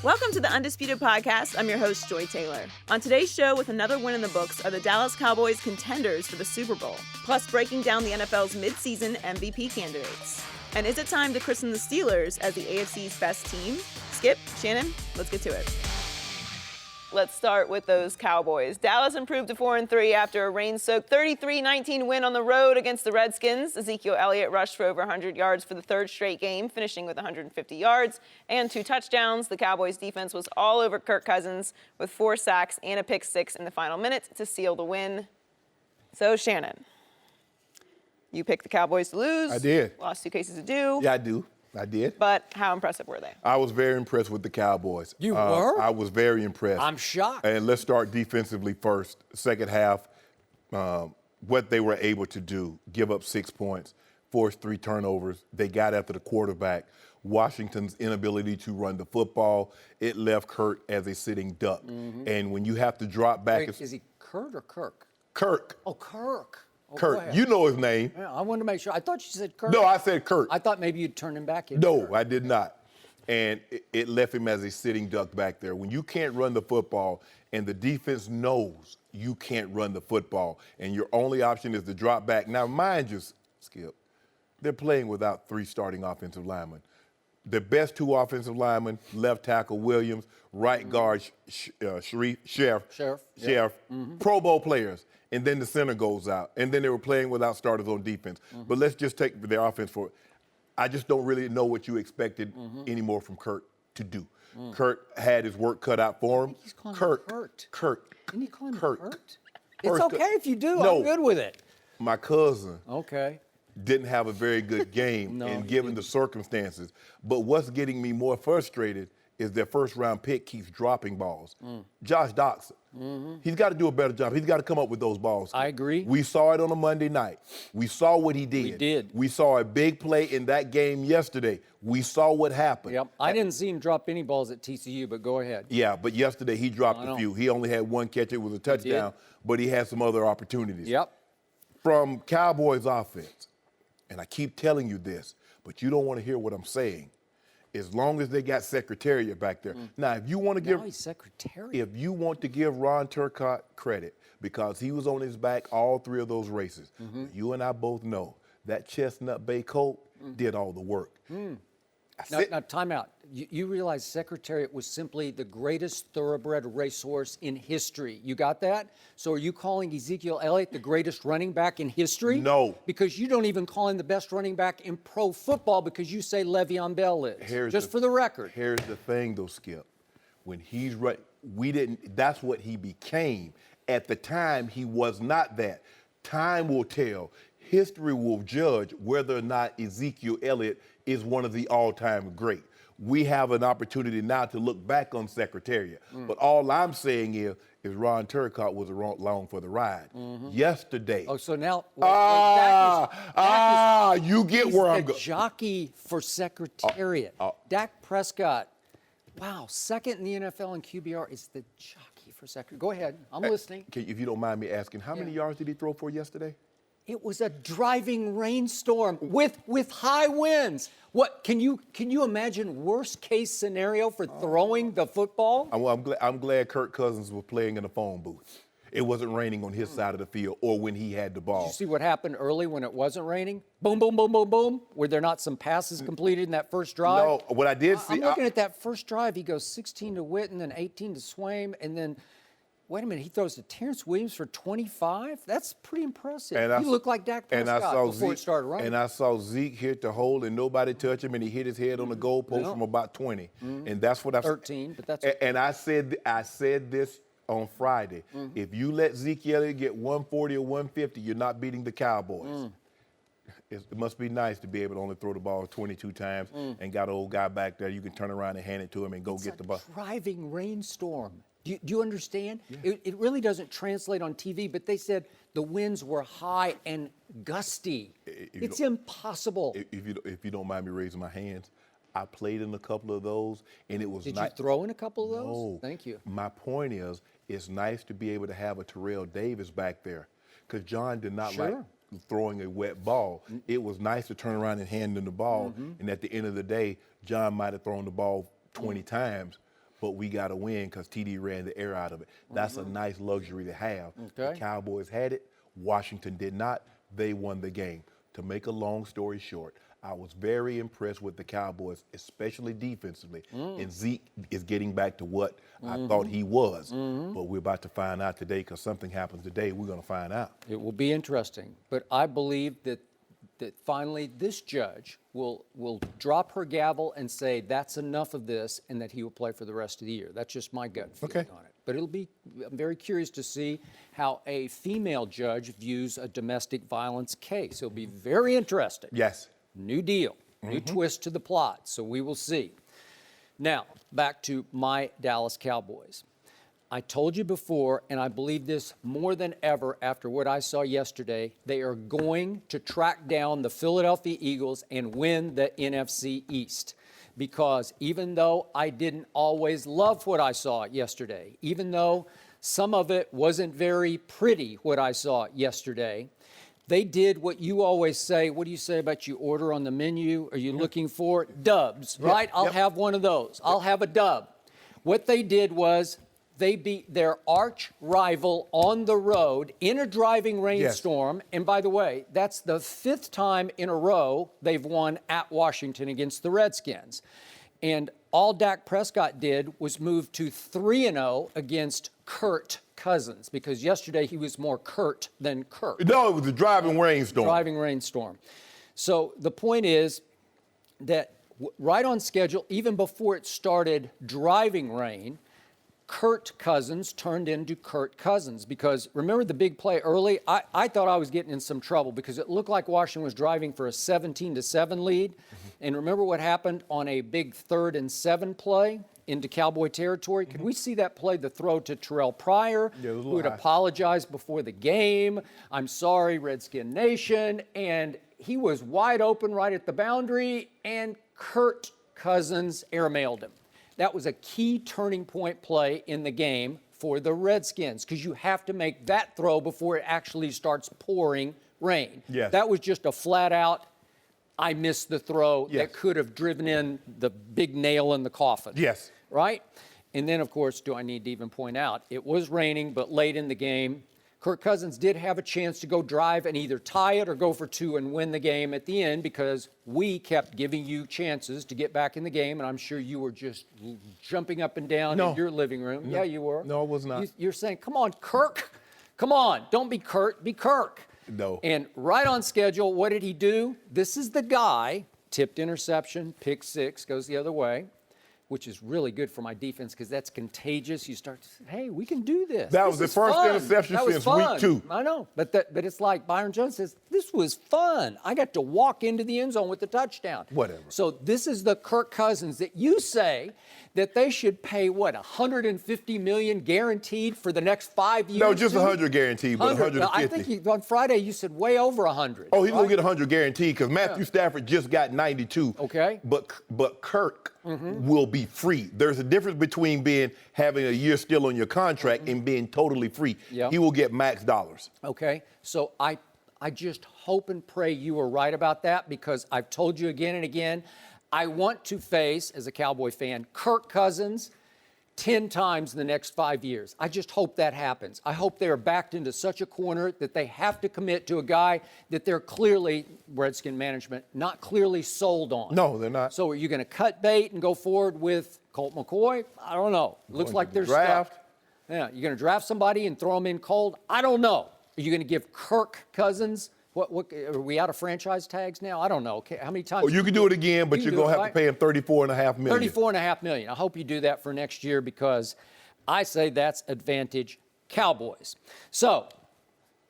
Welcome to the Undisputed Podcast. I'm your host, Joy Taylor. On today's show, with another win in the books, are the Dallas Cowboys contenders for the Super Bowl, plus breaking down the NFL's midseason MVP candidates. And is it time to christen the Steelers as the AFC's best team? Skip, Shannon, let's get to it. Let's start with those Cowboys. Dallas improved to 4-3 after a rain-soaked 33-19 win on the road against the Redskins. Ezekiel Elliott rushed for over 100 yards for the third straight game, finishing with 150 yards and 2 touchdowns. The Cowboys' defense was all over Kirk Cousins with 4 sacks and a pick-6 in the final minutes to seal the win. So, Shannon, you picked the Cowboys to lose. I did. Lost 2 cases to do. Yeah, I did. But how impressive were they? I was very impressed with the Cowboys. You were? I was very impressed. I'm shocked. And let's start defensively first. Second half, what they were able to do, give up 6 points, force 3 turnovers. They got after the quarterback. Washington's inability to run the football, it left Kurt as a sitting duck. Mm-hmm. And when you have to drop back. Wait, is he Kurt or Kirk? Kirk. Oh, Kirk. Oh, Kurt. You know his name. Yeah, I wanted to make sure. I thought you said Kurt. No, I said Kurt. I thought maybe you'd turn him back in. No, Kurt. I did not. And it left him as a sitting duck back there. When you can't run the football and the defense knows you can't run the football and your only option is to drop back. Now, mind you, Skip, they're playing without 3 starting offensive linemen. The best 2 offensive linemen, left tackle Williams, right guard Sheriff, Pro Bowl players. And then the center goes out. And then they were playing without starters on defense. Mm-hmm. But let's just take their offense for it. I just don't really know what you expected anymore from Kurt to do. Kurt had his work cut out for him. He's calling Kurt. him Kurt. Kurt. Didn't he call him Kurt. Kurt? It's okay if you do. No. I'm good with it. My cousin didn't have a very good game No, and given the circumstances. But what's getting me more frustrated is their first-round pick keeps dropping balls. Josh Doxson. He's got to do a better job. He's got to come up with those balls. I agree. We saw it on a Monday night. We saw what he did. We did. We saw a big play in that game yesterday. We saw what happened. Yep. I didn't see him drop any balls at TCU, but go ahead. Yeah, but yesterday he dropped a few. He only had 1 catch. It was a touchdown, but he had some other opportunities. Yep. From Cowboys offense, and I keep telling you this, but you don't want to hear what I'm saying. As long as they got Secretariat back there. Now, if you want to give Secretariat. If you want to give Ron Turcotte credit because he was on his back all 3 of those races, you and I both know that Chestnut Bay Colt did all the work. Now, time out. You realize Secretariat was simply the greatest thoroughbred racehorse in history. You got that? So are you calling Ezekiel Elliott the greatest running back in history? No. Because you don't even call him the best running back in pro football because you say Le'Veon Bell is. For the record. Here's the thing, though, Skip. When he's right, that's what he became. At the time, he was not that. Time will tell. History will judge whether or not Ezekiel Elliott is one of the all-time great. We have an opportunity now to look back on Secretariat. But all I'm saying is Ron Turcotte was along for the ride. Yesterday. Oh, so now you get where I'm going. Jockey for Secretariat. Dak Prescott. Wow, second in the NFL in QBR is the jockey for Secretariat. Go ahead. I'm listening. If you don't mind me asking, how many yards did he throw for yesterday? It was a driving rainstorm with high winds. What can you imagine worst case scenario for throwing the football? I'm glad Kirk Cousins was playing in a phone booth. It wasn't raining on his side of the field or when he had the ball. Did you see what happened early when it wasn't raining? Boom, boom, boom, boom, boom. Were there not some passes completed in that first drive? No, what I did see. I'm looking at that first drive. He goes 16 to Witten, then 18 to Swaim, and then. Wait a minute, he throws to Terrence Williams for 25? That's pretty impressive. He looked like Dak Prescott before it started running. And I saw Zeke hit the hole and nobody touched him, and he hit his head on the goalpost from about 20. And that's what I 13, but that's and I said this on Friday. If you let Zeke Elliott get 140 or 150, you're not beating the Cowboys. It must be nice to be able to only throw the ball 22 times and got an old guy back there. You can turn around and hand it to him and go get the ball. Driving rainstorm. Do you understand? Yeah. It really doesn't translate on TV, but they said the winds were high and gusty. It's impossible. If you don't mind me raising my hands, I played in a couple of those, and it was Did you throw in a couple of those? No. Thank you. My point is, it's nice to be able to have a Terrell Davis back there, because John did not like throwing a wet ball. It was nice to turn around and hand him the ball, and at the end of the day, John might have thrown the ball 20 times, but we got to win because TD ran the air out of it. That's a nice luxury to have. Okay. The Cowboys had it. Washington did not. They won the game. To make a long story short, I was very impressed with the Cowboys, especially defensively. And Zeke is getting back to what I thought he was. But we're about to find out today because something happens today. We're going to find out. It will be interesting. But I believe that finally this judge will drop her gavel and say that's enough of this and that he will play for the rest of the year. That's just my gut feeling on it. But I'm very curious to see how a female judge views a domestic violence case. It'll be very interesting. Yes. New deal, new twist to the plot, so we will see. Now, back to my Dallas Cowboys. I told you before, and I believe this more than ever after what I saw yesterday, they are going to track down the Philadelphia Eagles and win the NFC East. Because even though I didn't always love what I saw yesterday, even though some of it wasn't very pretty what I saw yesterday, they did what you always say. What do you say about you order on the menu? Are you looking for dubs, right? I'll have one of those. I'll have a dub. What they did was they beat their arch rival on the road in a driving rainstorm. And by the way, that's the 5th time in a row they've won at Washington against the Redskins. And all Dak Prescott did was move to 3-0 against Kirk Cousins, because yesterday he was more Kurt than Kirk. No, it was a driving rainstorm. Driving rainstorm. So the point is that right on schedule, even before it started driving rain, Kirk Cousins turned into Kirk Cousins, because remember the big play early? I thought I was getting in some trouble because it looked like Washington was driving for a 17-7 lead. And remember what happened on a big 3rd and 7 play into Cowboy territory? Could we see that play, the throw to Terrell Pryor, who had apologized before the game? I'm sorry, Redskin Nation. And he was wide open right at the boundary, and Kirk Cousins airmailed him. That was a key turning point play in the game for the Redskins, because you have to make that throw before it actually starts pouring rain. Yes. That was just a flat-out, I missed the throw that could have driven in the big nail in the coffin. Yes. Right? And then, of course, do I need to even point out, it was raining, but late in the game, Kirk Cousins did have a chance to go drive and either tie it or go for 2 and win the game at the end, because we kept giving you chances to get back in the game, and I'm sure you were just jumping up and down in your living room. No. Yeah, you were. No, I was not. You're saying, come on, Kirk. Come on. Don't be Kurt. Be Kirk. No. And right on schedule, what did he do? This is the guy, tipped interception, pick 6, goes the other way, which is really good for my defense because that's contagious. You start to say, hey, we can do this. That was the first interception since week 2. I know, but it's like Byron Jones says, this was fun. I got to walk into the end zone with the touchdown. Whatever. So this is the Kirk Cousins that you say that they should pay, what, $150 million guaranteed for the next 5 years? No, just 100 guaranteed, but 150. I think on Friday you said way over 100. Oh, he's going to get 100 guaranteed because Matthew Stafford just got 92. Okay. But Kirk will be free. There's a difference between having a year still on your contract and being totally free. Yep. He will get max dollars. Okay. So I just hope and pray you are right about that, because I've told you again and again, I want to face, as a Cowboy fan, Kirk Cousins 10 times in the next 5 years. I just hope that happens. I hope they are backed into such a corner that they have to commit to a guy that they're clearly, Redskin management, not clearly sold on. No, they're not. So are you going to cut bait and go forward with Colt McCoy? I don't know. Looks like they're draft. stuck. Yeah, you're going to draft somebody and throw them in cold? I don't know. Are you going to give Kirk Cousins, what are we out of franchise tags now? I don't know. Okay, how many times? Oh, you can do it again, but you're going to have to pay him $34.5 million. $34.5 million. I hope you do that for next year, because I say that's advantage Cowboys. So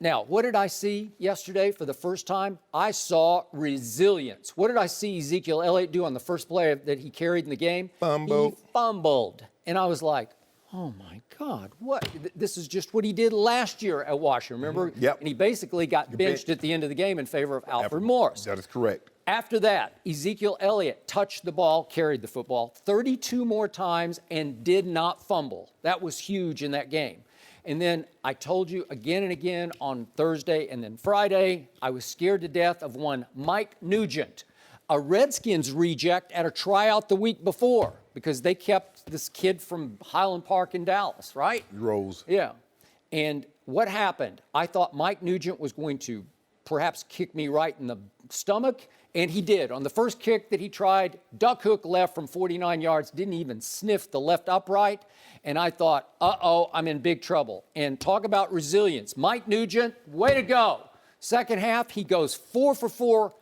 now, what did I see yesterday for the first time? I saw resilience. What did I see Ezekiel Elliott do on the first play that he carried in the game? Fumbled. He fumbled. And I was like, oh my God, what? This is just what he did last year at Washington, remember? Yep. And he basically got benched at the end of the game in favor of Alfred Morris. That is correct. After that, Ezekiel Elliott touched the ball, carried the football 32 more times and did not fumble. That was huge in that game. And then I told you again and again on Thursday and then Friday, I was scared to death of one Mike Nugent, a Redskins reject at a tryout the week before. because they kept this kid from Highland Park in Dallas, right? Rose. Yeah. And what happened? I thought Mike Nugent was going to perhaps kick me right in the stomach, and he did. On the first kick that he tried, duck hook left from 49 yards, didn't even sniff the left upright, and I thought, uh-oh, I'm in big trouble. And talk about resilience. Mike Nugent, way to go. Second half, he goes 4 for 4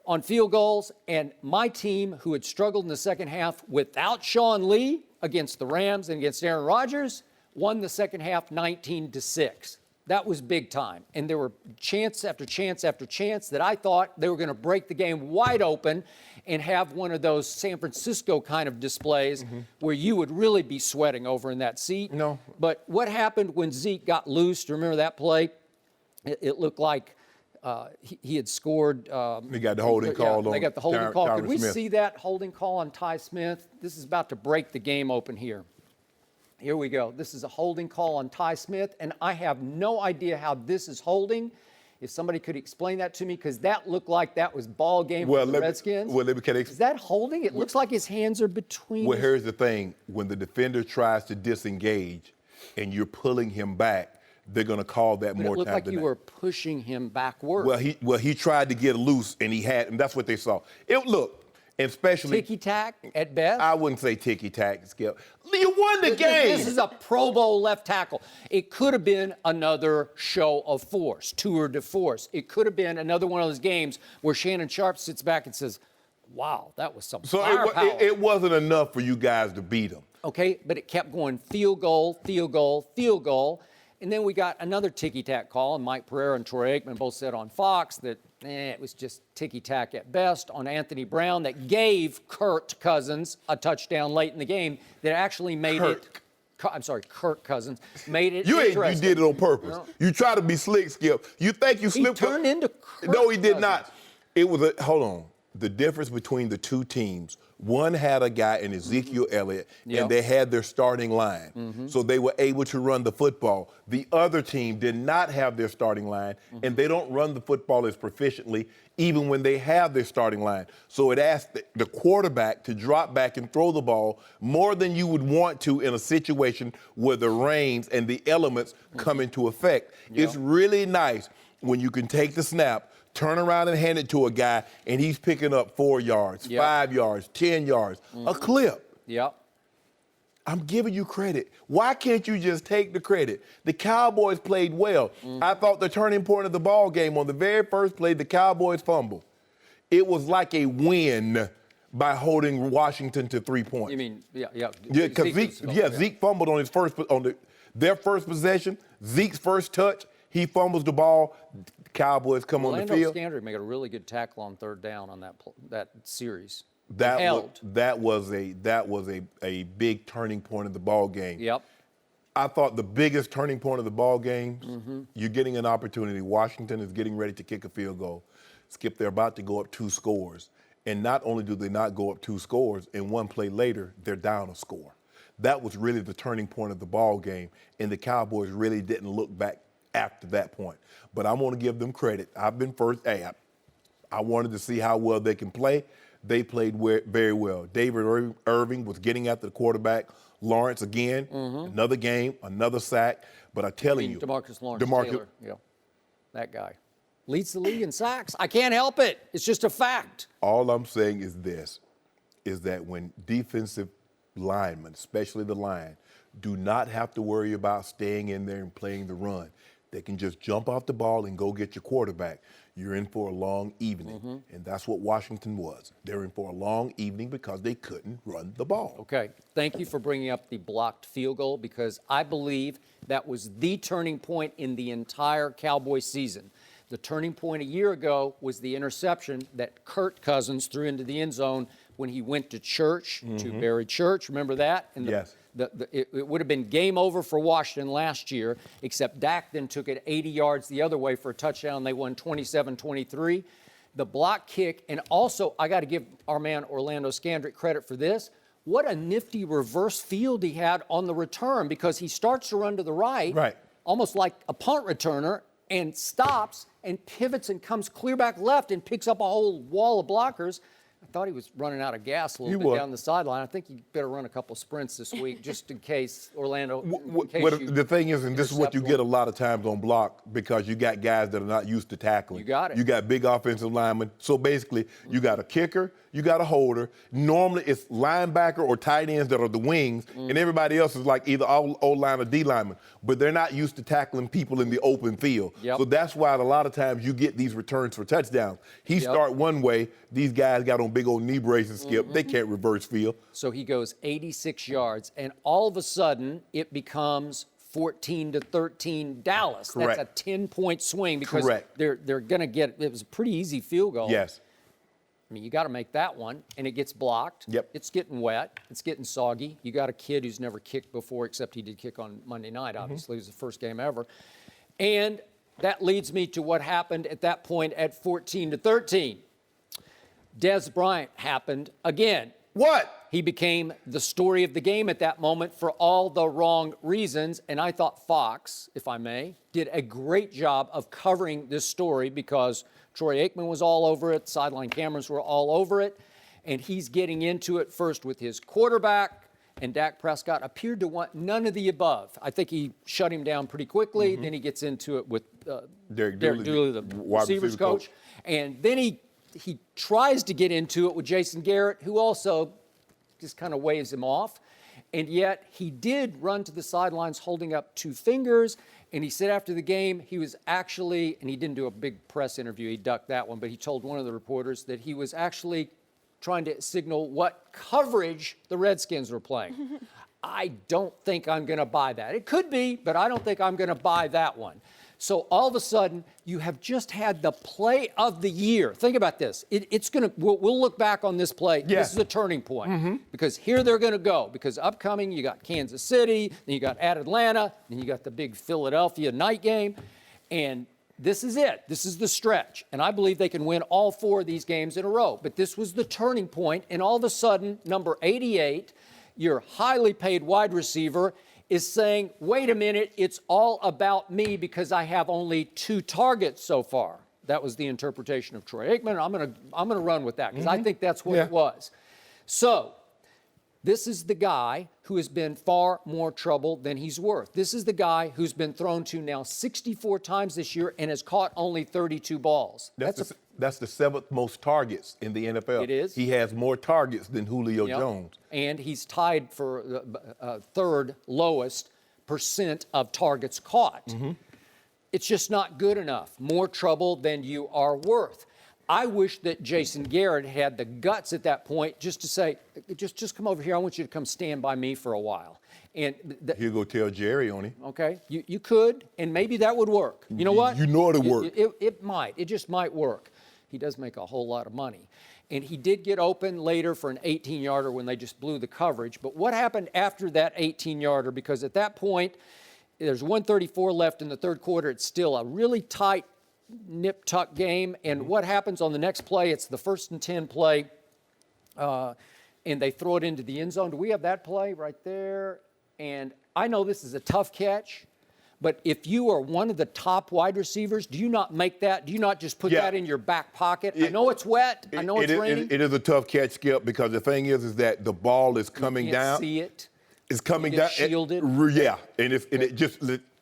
on field goals, and my team, who had struggled in the second half without Sean Lee against the Rams and against Aaron Rodgers, won the second half 19-6. That was big time. And there were chance after chance after chance that I thought they were going to break the game wide open and have one of those San Francisco kind of displays where you would really be sweating over in that seat. No. But what happened when Zeke got loose? Do you remember that play? It looked like he had scored. They got the holding call on. They got the holding call. Could we Smith. see that holding call on Ty Smith? This is about to break the game open here. Here we go. This is a holding call on Ty Smith, and I have no idea how this is holding. If somebody could explain that to me, because that looked like that was ball game for the Redskins. Is that holding? It looks like his hands are between. Well, here's the thing. When the defender tries to disengage and you're pulling him back, they're going to call that more time than that. It looked like you were pushing him backward. Well, he tried to get loose, and and that's what they saw. Look, especially ticky-tack at best? I wouldn't say ticky-tack, Skip. You won the game. This is a Pro Bowl left tackle. It could have been another show of force, tour de force. It could have been another one of those games where Shannon Sharpe sits back and says, wow, that was some firepower. So it wasn't enough for you guys to beat them. Okay, but it kept going field goal, field goal, field goal. And then we got another ticky-tack call, and Mike Pereira and Troy Aikman both said on Fox that it was just ticky-tack at best on Anthony Brown that gave Kirk Cousins a touchdown late in the game that actually made Kirk Cousins made it interesting. You did it on purpose. No. You try to be slick, Skip. You think you slipped. He turned into Kirk No, he did Cousins. not. It was hold on. The difference between the two teams, one had a guy in Ezekiel Elliott, and they had their starting line. So they were able to run the football. The other team did not have their starting line, and they don't run the football as proficiently even when they have their starting line. So it asked the quarterback to drop back and throw the ball more than you would want to in a situation where the reins and the elements come into effect. It's really nice when you can take the snap, turn around and hand it to a guy, and he's picking up 4 yards, 5 yards, 10 yards, a clip. Yep. I'm giving you credit. Why can't you just take the credit? The Cowboys played well. I thought the turning point of the ball game on the very first play, the Cowboys fumble. It was like a win by holding Washington to 3 points. You mean, Because Zeke fumbled on their first possession, Zeke's first touch. He fumbles the ball. Cowboys come on the field. Orlando Scandrick made a really good tackle on third down on that series. That was a big turning point of the ball game. Yep. I thought the biggest turning point of the ball game, you're getting an opportunity. Washington is getting ready to kick a field goal. Skip, they're about to go up 2 scores. And not only do they not go up 2 scores, in one play later, they're down a score. That was really the turning point of the ball game, and the Cowboys really didn't look back after that point. But I want to give them credit. I've been first. I wanted to see how well they can play. They played very well. David Irving was getting after the quarterback. Lawrence again, another game, another sack. But I'm telling you, DeMarcus Lawrence Taylor, that guy leads the league in sacks. I can't help it. It's just a fact. All I'm saying is this, is that when defensive linemen, especially the line, do not have to worry about staying in there and playing the run. They can just jump off the ball and go get your quarterback. You're in for a long evening, and that's what Washington was. They're in for a long evening because they couldn't run the ball. Okay, thank you for bringing up the blocked field goal because I believe that was the turning point in the entire Cowboys season. The turning point a year ago was the interception that Kirk Cousins threw into the end zone when he went to church, to Barry Church. Remember that? And yes. It would have been game over for Washington last year, except Dak then took it 80 yards the other way for a touchdown. They won 27-23. The block kick, and also I got to give our man Orlando Scandrick credit for this. What a nifty reverse field he had on the return because he starts to run to the right, almost like a punt returner, and stops and pivots and comes clear back left and picks up a whole wall of blockers. I thought he was running out of gas a little bit down the sideline. I think you better run a couple sprints this week just in case Orlando. The thing is, and this is what you get a lot of times on block because you got guys that are not used to tackling. You got it. You got big offensive linemen. So basically, you got a kicker, you got a holder. Normally, it's linebacker or tight ends that are the wings, and everybody else is like either O-line or D-lineman. But they're not used to tackling people in the open field. Yep. So that's why a lot of times you get these returns for touchdowns. He start one way. These guys got on big old knee braces, Skip. They can't reverse field. So he goes 86 yards, and all of a sudden it becomes 14-13 Dallas. Correct. That's a 10-point swing because Correct. they're going to get. It was a pretty easy field goal. Yes. I mean, you got to make that one, and it gets blocked. Yep. It's getting wet. It's getting soggy. You got a kid who's never kicked before, except he did kick on Monday night, obviously. It was the first game ever. And that leads me to what happened at that point at 14-13. Dez Bryant happened again. What? He became the story of the game at that moment for all the wrong reasons. And I thought Fox, if I may, did a great job of covering this story because Troy Aikman was all over it. Sideline cameras were all over it. And he's getting into it first with his quarterback. And Dak Prescott appeared to want none of the above. I think he shut him down pretty quickly. Then he gets into it with Derek Dooley, the receivers coach. And then he tries to get into it with Jason Garrett, who also just kind of waves him off. And yet he did run to the sidelines holding up two fingers. And he said after the game, he was actually, and he didn't do a big press interview, he ducked that one, but he told one of the reporters that he was actually trying to signal what coverage the Redskins were playing. I don't think I'm going to buy that. It could be, but I don't think I'm going to buy that one. So all of a sudden, you have just had the play of the year. Think about this. We'll look back on this play. Yeah. This is a turning point because here they're going to go. Because upcoming, you got Kansas City, then you got at Atlanta, then you got the big Philadelphia night game, and this is it. This is the stretch. And I believe they can win all four of these games in a row. But this was the turning point, and all of a sudden, number 88, your highly paid wide receiver, is saying, wait a minute, it's all about me because I have only 2 targets so far. That was the interpretation of Troy Aikman. I'm gonna run with that because I think that's what it was. So this is the guy who has been far more trouble than he's worth. This is the guy who's been thrown to now 64 times this year and has caught only 32 balls. That's the 7th most targets in the NFL. It is. He has more targets than Julio Jones. And he's tied for the 3rd lowest percent of targets caught. It's just not good enough. More trouble than you are worth. I wish that Jason Garrett had the guts at that point just to say, just come over here. I want you to come stand by me for a while. And He'll go tell Jerry on him. Okay, you could, and maybe that would work. You know what? You know it'll work. It might. It just might work. He does make a whole lot of money. And he did get open later for an 18-yarder when they just blew the coverage. But what happened after that 18-yarder? Because at that point, there's 1:34 left in the 3rd quarter. It's still a really tight nip-tuck game. And what happens on the next play? It's the 1st and 10 play, and they throw it into the end zone. Do we have that play right there? And I know this is a tough catch, but if you are one of the top wide receivers, do you not make that? Do you not just put that in your back pocket? I know it's wet. I know it's raining. It is a tough catch, Skip, because the thing is that the ball is coming down. You can't see it. It's coming You down. get shielded. And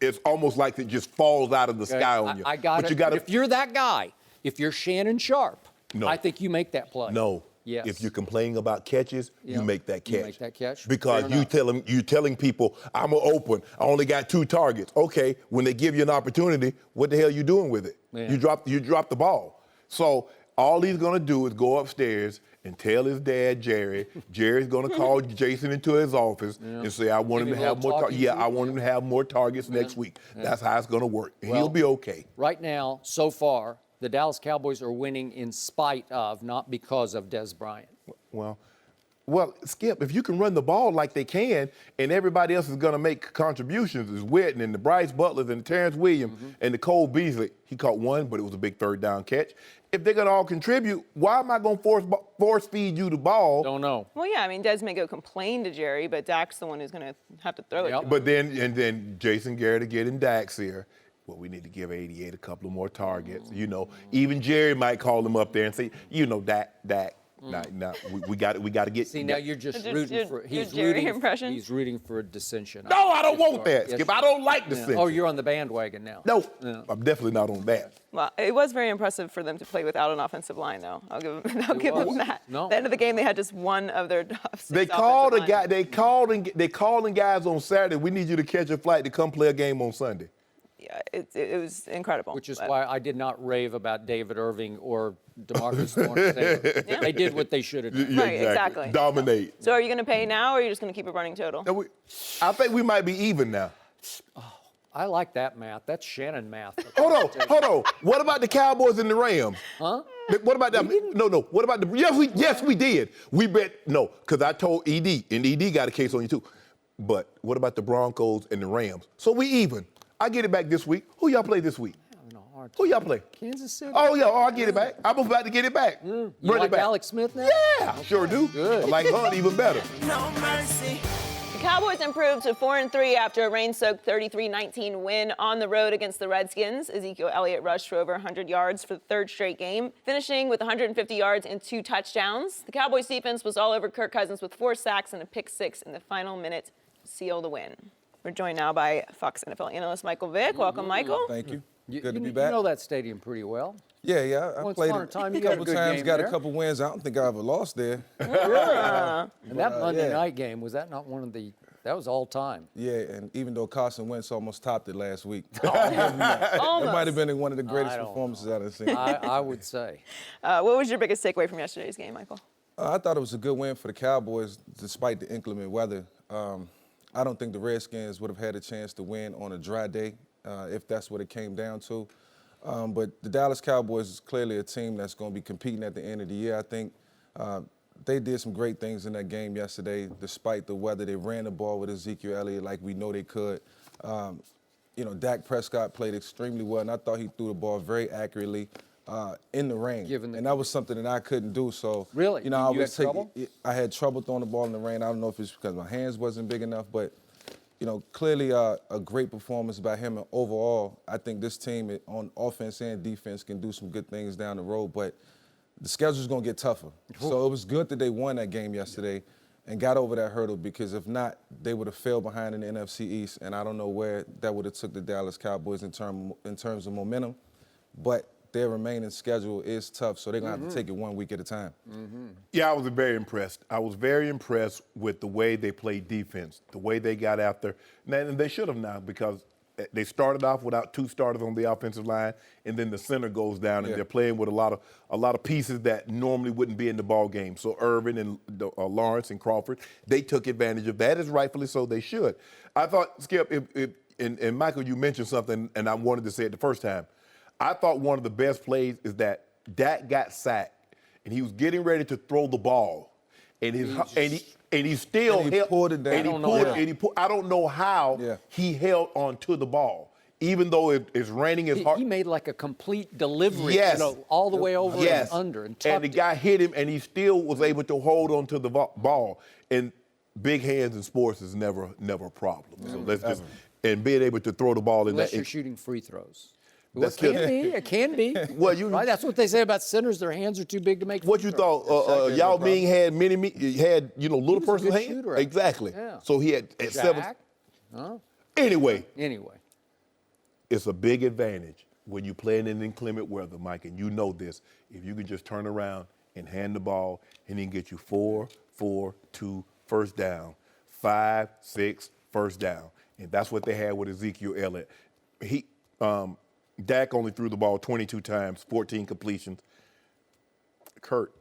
it's almost like it just falls out of the sky on you. I got it. If you're that guy, if you're Shannon Sharpe, I think you make that play. No. Yes. If you're complaining about catches, you make that catch. You make that catch. Because you're telling people, I'm open. I only got 2 targets. Okay, when they give you an opportunity, what the hell are you doing with it? Yeah. You drop the ball. So all he's gonna do is go upstairs and tell his dad, Jerry. Jerry's gonna call Jason into his office and say, I want him to have more targets. I want him to have more targets next week. That's how it's gonna work. And he'll be okay. Right now, so far, the Dallas Cowboys are winning in spite of, not because of Dez Bryant. Well, Skip, if you can run the ball like they can, and everybody else is going to make contributions, is Witten and the Bryce Butlers and the Terrence Williams and the Cole Beasley. He caught one, but it was a big 3rd down catch. If they're going to all contribute, why am I going to force feed you the ball? Don't know. Well, yeah, I mean, Dez may go complain to Jerry, but Dak's the one who's going to have to throw it to him. But then Jason Garrett to get in Dak's here. Well, we need to give 88 a couple of more targets. Even Jerry might call him up there and say, Dak, Now we got to get. See, now you're just rooting for. He's rooting for a dissension. No, I don't want that, Skip. I don't like dissension. Oh, you're on the bandwagon now. No, I'm definitely not on that. Well, it was very impressive for them to play without an offensive line, though. I'll give them that. No. At the end of the game, they had just one of their six They called a offensive guy. linemen. They calling guys on Saturday. We need you to catch a flight to come play a game on Sunday. Yeah, it was incredible. Which is why I did not rave about David Irving or DeMarcus Lawrence. They did what they should have done. Right, exactly. Dominate. So are you going to pay now, or are you just going to keep a running total? No, I think we might be even now. I like that math. That's Shannon math. Hold on. What about the Cowboys and the Rams? Huh? What about that? No. What about the? Yes, we did. We bet no, because I told ED, and ED got a case on you too. But what about the Broncos and the Rams? So we even. I get it back this week. Who y'all play this week? Who y'all play? Kansas City. Oh, yeah. I get it back. I'm about to get it back. You Run like it back. Alex Smith now? Yeah, sure do. Good. I like Hunt even better. No mercy. The Cowboys improved to 4-3 after a rain-soaked 33-19 win on the road against the Redskins. Ezekiel Elliott rushed for over 100 yards for the third straight game, finishing with 150 yards and 2 touchdowns. The Cowboys defense was all over Kirk Cousins with 4 sacks and a pick 6 in the final minute to seal the win. We're joined now by Fox NFL analyst Michael Vick. Welcome, Michael. Thank you. Good to You be back. know that stadium pretty well. Yeah. I Once played upon a it time, you a got a couple good times, game got there. a couple wins. I don't think I ever lost there. And that Monday yeah. night game, was that not one of the, that was all time. Yeah, and even though Carson Wentz almost topped it last week. It Almost. might have been one of the greatest I don't performances I've seen. I would say. What was your biggest takeaway from yesterday's game, Michael? I thought it was a good win for the Cowboys despite the inclement weather. I don't think the Redskins would have had a chance to win on a dry day if that's what it came down to. But the Dallas Cowboys is clearly a team that's going to be competing at the end of the year. I think they did some great things in that game yesterday, despite the weather. They ran the ball with Ezekiel Elliott like we know they could. Dak Prescott played extremely well, and I thought he threw the ball very accurately in the rain. And that was something that I couldn't do. So Really? I You had trouble? I had trouble throwing the ball in the rain. I don't know if it's because my hands wasn't big enough, but clearly a great performance by him. And overall, I think this team on offense and defense can do some good things down the road. But the schedule's going to get tougher. So it was good that they won that game yesterday and got over that hurdle, because if not, they would have fell behind in the NFC East. And I don't know where that would have took the Dallas Cowboys in terms of momentum. But their remaining schedule is tough, so they're going to have to take it 1 week at a time. Yeah, I was very impressed. I was very impressed with the way they played defense, the way they got after. And they should have now, because they started off without 2 starters on the offensive line, and then the center goes down, and they're playing with a lot of pieces that normally wouldn't be in the ball game. So Irvin and Lawrence and Crawford, they took advantage of that, as rightfully so they should. I thought, Skip, and Michael, you mentioned something, and I wanted to say it the first time. I thought one of the best plays is that Dak got sacked, and he was getting ready to throw the ball, and he still held, pulled it down. I don't know how he held on to the ball, even though it's raining as hard. He made like a complete delivery, Yes. all the way over and under, and tucked the guy hit him, and he still was able to hold on to the ball. And big hands in sports is never a problem. So let's just and being able to throw the ball in unless that. you're shooting free throws. That's Well, it can be. Well, right? That's what they say about centers. Their hands are too big to make. What you thought? Yao Ming had little was a person good hands. shooter, Exactly. yeah. So he had at 7. Shaq. Huh? Anyway, It's a big advantage when you're playing in inclement weather, Mike, and you know this. If you can just turn around and hand the ball, and he can get you 4-4-2 first down, 5-6 first down, and that's what they had with Ezekiel Elliott. Dak only threw the ball 22 times, 14 completions. Kirk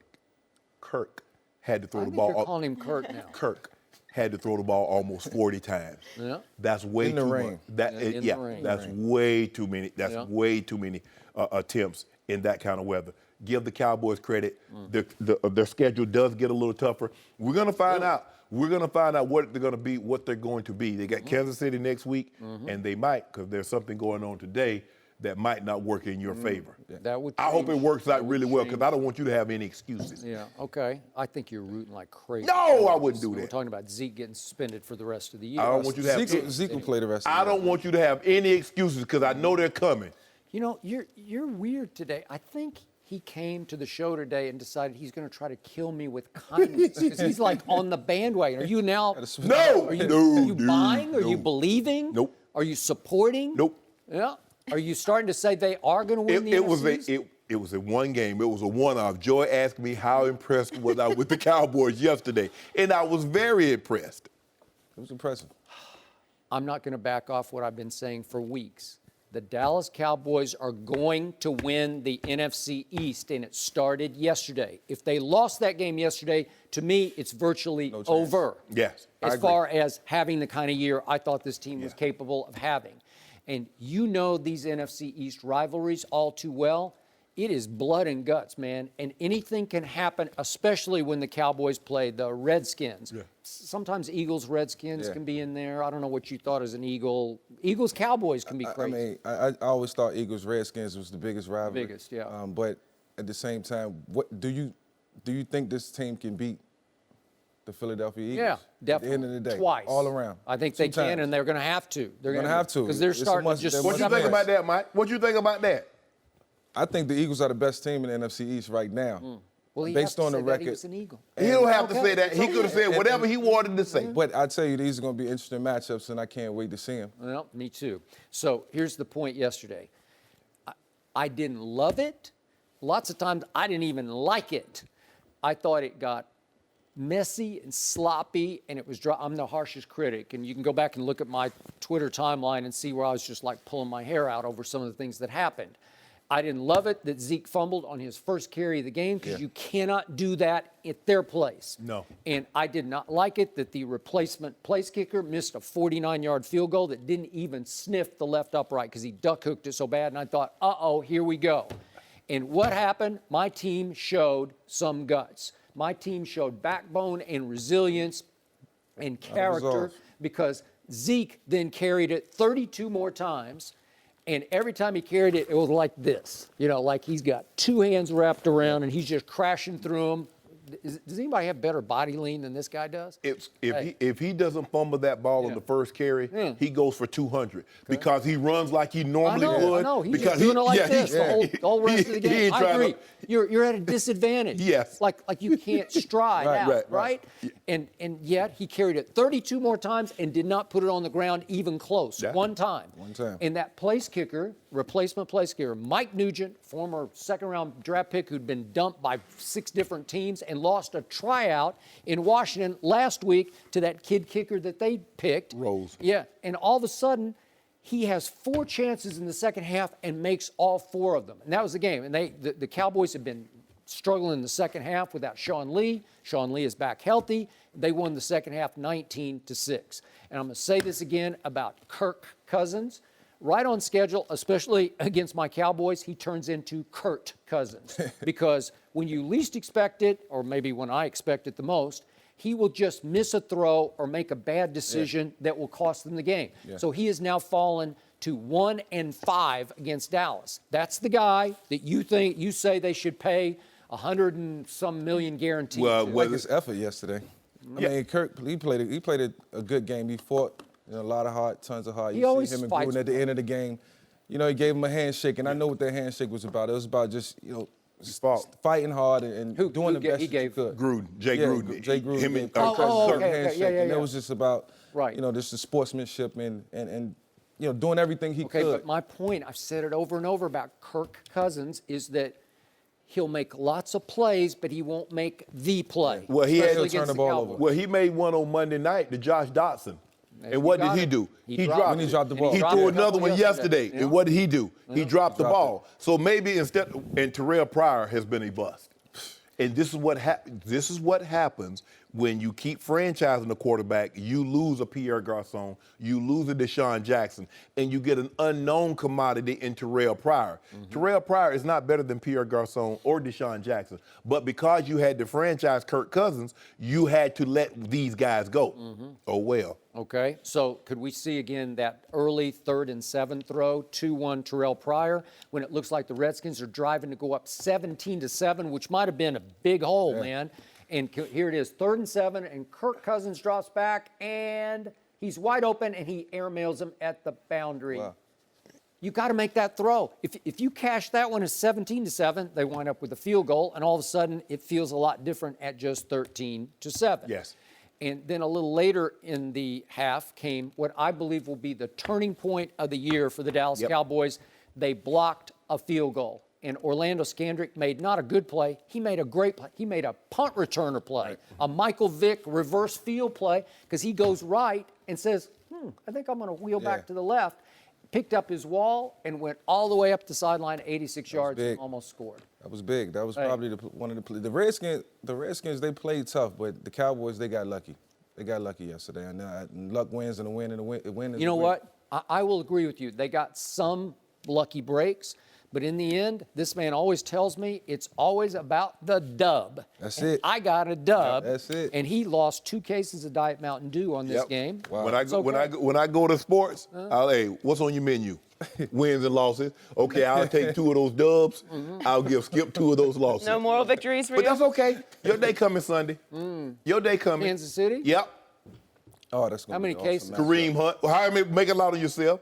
had to throw the ball. You're calling him Kurt now. Kirk had to throw the ball almost 40 times. Yeah. That's way In the too rain. much. In the rain. That's way too many. That's way too many attempts in that kind of weather. Give the Cowboys credit. Their schedule does get a little tougher. We're gonna find out. We're going to find out what they're going to be. They got Kansas City next week, and they might, because there's something going on today that might not work in your favor. That would. I hope it works out really well, because change. I don't want you to have any excuses. Yeah. Okay. I think you're rooting like crazy. No, I wouldn't do We're that. talking about Zeke getting suspended for the rest of the year. I don't want you to have. Zeke will play the rest of the I don't want you to have any excuses, because I know they're coming. You're weird today. I think he came to the show today and decided he's going to try to kill me with kindness because he's like on the bandwagon. Are you now? No. Are you, No, are you dude, buying? Are you no. believing? Nope. Are you supporting? Nope. Yeah. Are you starting to say they are going to win the NFC East? It was a one game. It was a one-off. Joy asked me how impressed was I with the Cowboys yesterday, and I was very impressed. It was impressive. I'm not going to back off what I've been saying for weeks. The Dallas Cowboys are going to win the NFC East, and it started yesterday. If they lost that game yesterday, to me, it's virtually over. Yes, I As agree. far as having the kind of year I thought this team was capable of having. And you know these NFC East rivalries all too well. It is blood and guts, man. And anything can happen, especially when the Cowboys play the Redskins. Yeah. Sometimes Eagles, Redskins Yeah. can be in there. I don't know what you thought as an Eagle. Eagles, Cowboys can be crazy. I always thought Eagles Redskins was the biggest rivalry. Biggest, yeah. But at the same time, what do you think this team can beat the Philadelphia Eagles? Yeah, definitely. At the end of the day, Twice. all around. I think they Two times. can, and they're going to have to. They're gonna have to. because they're It's a starting to must- just. they're What you must- think about that, Mike? What you think about that? I think the Eagles are the best team in the NFC East right now. Well, he based has to on the say that record. he was an Eagle. He don't have to Okay, say that. it's He could have okay. said whatever he wanted to say. But I tell you, these are going to be interesting matchups, and I can't wait to see them. Well, me too. So here's the point yesterday. I didn't love it. Lots of times I didn't even like it. I thought it got messy and sloppy, and it was dry. I'm the harshest critic, and you can go back and look at my Twitter timeline and see where I was just like pulling my hair out over some of the things that happened. I didn't love it that Zeke fumbled on his first carry of the game because you cannot do that at their place. No. And I did not like it that the replacement place kicker missed a 49-yard field goal that didn't even sniff the left upright because he duck hooked it so bad. And I thought, uh-oh, here we go. And what happened? My team showed some guts. My team showed backbone and resilience and character Resolve. because Zeke then carried it 32 more times. And every time he carried it, it was like this, like he's got two hands wrapped around and he's just crashing through them. Does anybody have better body lean than this guy does? If he doesn't fumble that ball on the first carry, he goes for 200 because he runs like he normally would. I know. He's because just doing it like this he- the whole rest of the he game. ain't I trying to- agree. You're at a disadvantage. Yes. Like you can't stride out, right. And yet he carried it 32 more times and did not put it on the ground even close. Yeah. One time. One time. And that place kicker, replacement place kicker, Mike Nugent, former second-round draft pick who'd been dumped by 6 different teams and lost a tryout in Washington last week to that kid kicker that they picked. Rose. Yeah, and all of a sudden, he has 4 chances in the second half and makes all 4 of them. And that was the game. And the Cowboys have been struggling in the second half without Sean Lee. Sean Lee is back healthy. They won the second half 19-6. And I'm going to say this again about Kirk Cousins. Right on schedule, especially against my Cowboys, he turns into Kurt Cousins. Because when you least expect it, or maybe when I expect it the most, he will just miss a throw or make a bad decision that will cost them the game. So he has now fallen to 1-5 against Dallas. That's the guy that you say they should pay $100 and some million guaranteed. Well, to. Like his effort yesterday. I mean, Kirk, he played a good game. He fought a lot of heart, tons of heart. He You always see him and fights Gruden at the end of the game. He gave him a handshake, and I know what that handshake was about. It was about just, fighting hard and Who doing the best he that you gave? could. Gruden, Jay Gruden. Jay Gruden. Him gave and Kirk Cousins a okay. handshake, Yeah. and it was just about, Right. just the sportsmanship and doing everything he Okay, could. but my point, I've said it over and over about Kirk Cousins, is that he'll make lots of plays, but he won't make the play. Well, he especially had to turn against the ball Cowboys. over. Well, he made one on Monday night to Josh Dotson. And what did got he it. do? He dropped When he it. dropped the ball. He dropped threw it. another one yesterday. Yeah. And what did he do? He dropped the Dropped ball. So maybe and Terrell Pryor has been a bust. And this is what happens when you keep franchising the quarterback. You lose a Pierre Garçon, you lose a Deshaun Jackson, and you get an unknown commodity in Terrell Pryor. Terrell Pryor is not better than Pierre Garçon or Deshaun Jackson, but because you had to franchise Kirk Cousins, you had to let these guys go. Oh well. Okay, so could we see again that early 3rd and 7 throw, 2-1 Terrell Pryor, when it looks like the Redskins are driving to go up 17-7, which might have been a big hole, man. And here it is, 3rd and 7, and Kirk Cousins drops back, and he's wide open, and he airmails him at the boundary. Wow. You got to make that throw. If you cash that one as 17-7, they wind up with a field goal, and all of a sudden it feels a lot different at just 13-7. Yes. And then a little later in the half came what I believe will be the turning point of the year for the Dallas Cowboys. They blocked a field goal. And Orlando Scandrick made not a good play. He made a great play. He made a punt returner play, a Michael Vick reverse field play, because he goes right and says, I think I'm going to wheel back to the left. Picked up his wall and went all the way up the sideline, 86 yards, and almost scored. That was big. That was probably one of the Redskins. The Redskins, they played tough, but the Cowboys, they got lucky. They got lucky yesterday, and luck wins, and a win is a win. You know what? I will agree with you. They got some lucky breaks, but in the end, this man always tells me it's always about the dub. That's and it. I got a dub. That's it. And he lost 2 cases of Diet Mountain Dew on this game. Wow. When I go to sports, hey, what's on your menu? Wins and losses. Okay, I'll take 2 of those dubs. I'll give Skip 2 of those losses. No moral victories for you? But that's okay. Your day coming Sunday. Your day coming. Kansas City? Yep. Oh, that's How going many to be cases? awesome. Kareem Hunt. Make it loud on yourself.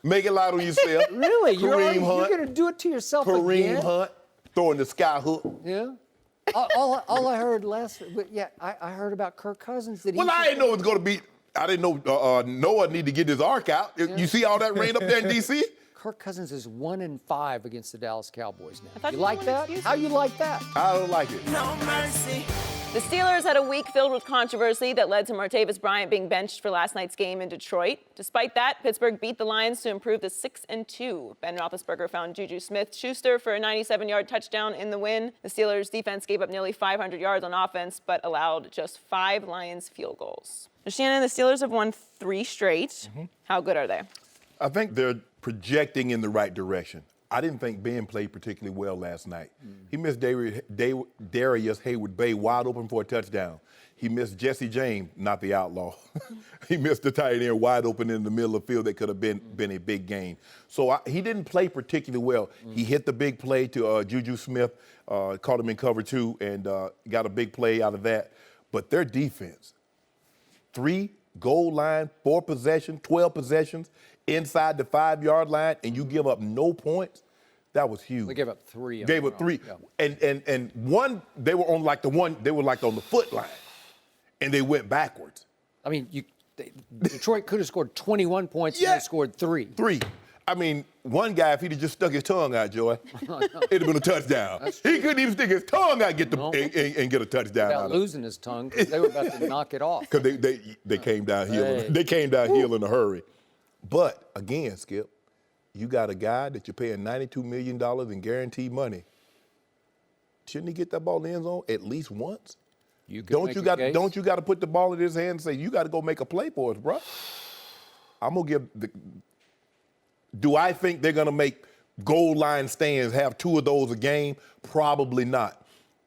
Make it loud on yourself. Really? You're Kareem Hunt. going to do it to yourself Kareem again? Hunt throwing the sky hook. Yeah. all I heard I heard about Kirk Cousins. That Well, I didn't know it was going to be. I didn't know Noah need to get his arc out. You see all that rain up there in D.C.? Kirk Cousins is 1-5 against the Dallas Cowboys now. You you like were that? excused. How you like that? I don't like it. No mercy. The Steelers had a week filled with controversy that led to Martavis Bryant being benched for last night's game in Detroit. Despite that, Pittsburgh beat the Lions to improve to 6-2. Ben Roethlisberger found Juju Smith-Schuster for a 97-yard touchdown in the win. The Steelers' defense gave up nearly 500 yards on offense, but allowed just 5 Lions field goals. Now, Shannon, the Steelers have won 3 straight. How good are they? I think they're projecting in the right direction. I didn't think Ben played particularly well last night. He missed Darius Hayward-Bay wide open for a touchdown. He missed Jesse James, not the outlaw. He missed the tight end wide open in the middle of the field that could have been a big game. So he didn't play particularly well. He hit the big play to Juju Smith, caught him in cover 2, and got a big play out of that. But their defense, 3 goal line, 4 possessions, 12 possessions, inside the 5-yard line, and you give up no points, that was huge. They gave up 3. Gave up 3. Yeah. And one, they were on like on the foot line, and they went backwards. I mean, Detroit could have scored 21 points and they scored 3. 3. I mean, one guy, if he'd have just stuck his tongue out, Joy, it'd have been a touchdown. He couldn't even stick his tongue out and get a touchdown out Without of it. losing his tongue, because they were about to knock it off. Because they came downhill. Hey. They came downhill in a hurry. But again, Skip, you got a guy that you're paying $92 million in guaranteed money. Shouldn't he get that ball in the end zone at least once? Don't you got to put the ball in his hand and say, you got to go make a play for us, bro? I'm gonna give the. Do I think they're gonna make goal line stands, have 2 of those a game? Probably not.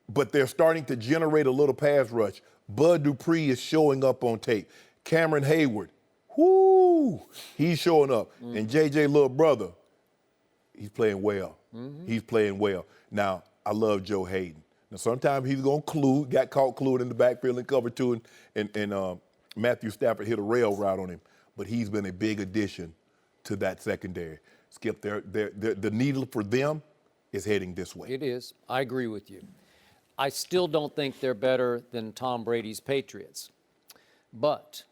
But they're starting to generate a little pass rush. Bud Dupree is showing up on tape. Cameron Hayward, he's showing up. And JJ, little brother, he's playing well. He's playing well. Now, I love Joe Hayden. Now, sometimes he's going to got caught clued in the backfield in cover 2, and Matthew Stafford hit a rail route on him. But he's been a big addition to that secondary. Skip, the needle for them is heading this way. It is. I agree with you. I still don't think they're better than Tom Brady's Patriots. But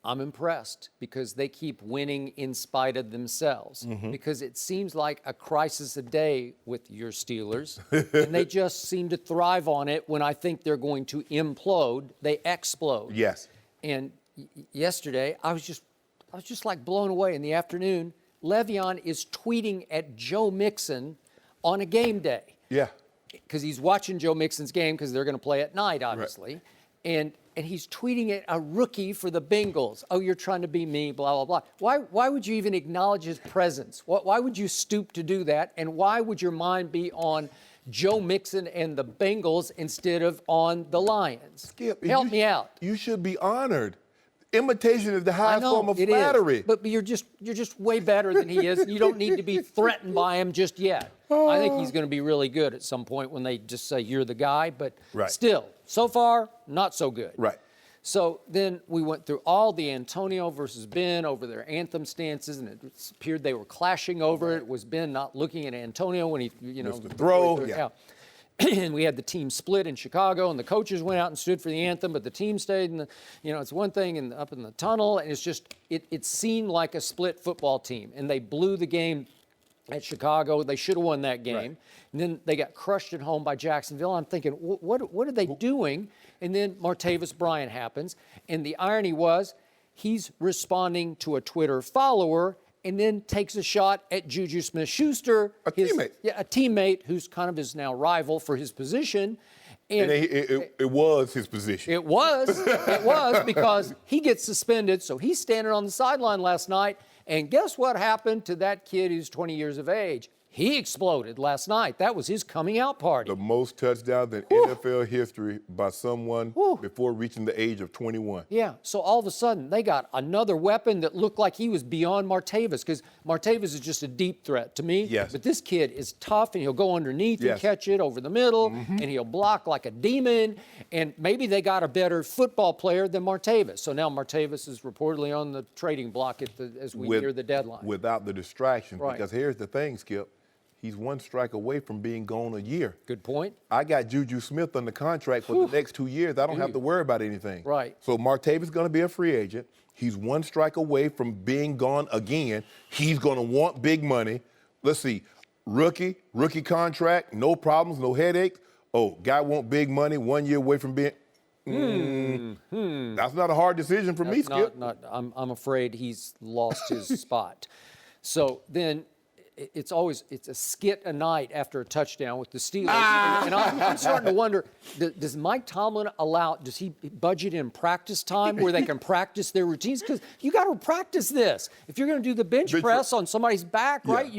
I'm impressed because they keep winning in spite of themselves. Because it seems like a crisis a day with your Steelers, and they just seem to thrive on it. When I think they're going to implode, they explode. Yes. And yesterday, I was just like blown away in the afternoon. Le'Veon is tweeting at Joe Mixon on a game day. Yeah. Because he's watching Joe Mixon's game because they're going to play at night, obviously. Right. And he's tweeting at a rookie for the Bengals. Oh, you're trying to be me, blah, blah, blah. Why would you even acknowledge his presence? Why would you stoop to do that? And why would your mind be on Joe Mixon and the Bengals instead of on the Lions? Skip, help me out. You should be honored. Imitation is the highest form of it flattery. is. But you're just way better than he is. You don't need to be threatened by him just yet. I think he's going to be really good at some point when they just say you're the guy. But still, so far, not so good. Right. So then we went through all the Antonio versus Ben over their anthem stances, and it appeared they were clashing over it. It was Ben not looking at Antonio when he, missed the throw. Yeah. And we had the team split in Chicago, and the coaches went out and stood for the anthem, but the team stayed in the, it's one thing up in the tunnel, and it's just, it seemed like a split football team, and they blew the game at Chicago. They should have won that game. Right. And then they got crushed at home by Jacksonville. I'm thinking, what are they doing? And then Martavis Bryant happens, and the irony was he's responding to a Twitter follower and then takes a shot at Juju Smith-Schuster. Teammate. Yeah, a teammate who's kind of his now rival for his position. And it was his position. It was because he gets suspended, so he's standing on the sideline last night, and guess what happened to that kid who's 20 years of age? He exploded last night. That was his coming out party. The most touchdowns in NFL history by someone before reaching the age of 21. Yeah, so all of a sudden, they got another weapon that looked like he was beyond Martavis, because Martavis is just a deep threat to me. Yes. But this kid is tough, and he'll go underneath and catch it over the middle, and he'll block like a demon, and maybe they got a better football player than Martavis. So now Martavis is reportedly on the trading block as we near the deadline. Without the distraction, Right. because here's the thing, Skip. He's one strike away from being gone a year. Good point. I got Juju Smith under contract for the next 2 years. I don't have to worry about anything. Right. So Martavis is going to be a free agent. He's one strike away from being gone again. He's going to want big money. Let's see. Rookie contract, no problems, no headaches. Oh, guy want big money, 1 year away from being. That's not a hard decision for me, Skip. I'm afraid he's lost his spot. So then it's a skit a night after a touchdown with the Steelers. And I'm starting to wonder, does Mike Tomlin does he budget in practice time where they can practice their routines? Because you got to practice this. If you're going to do the bench press on somebody's back, right,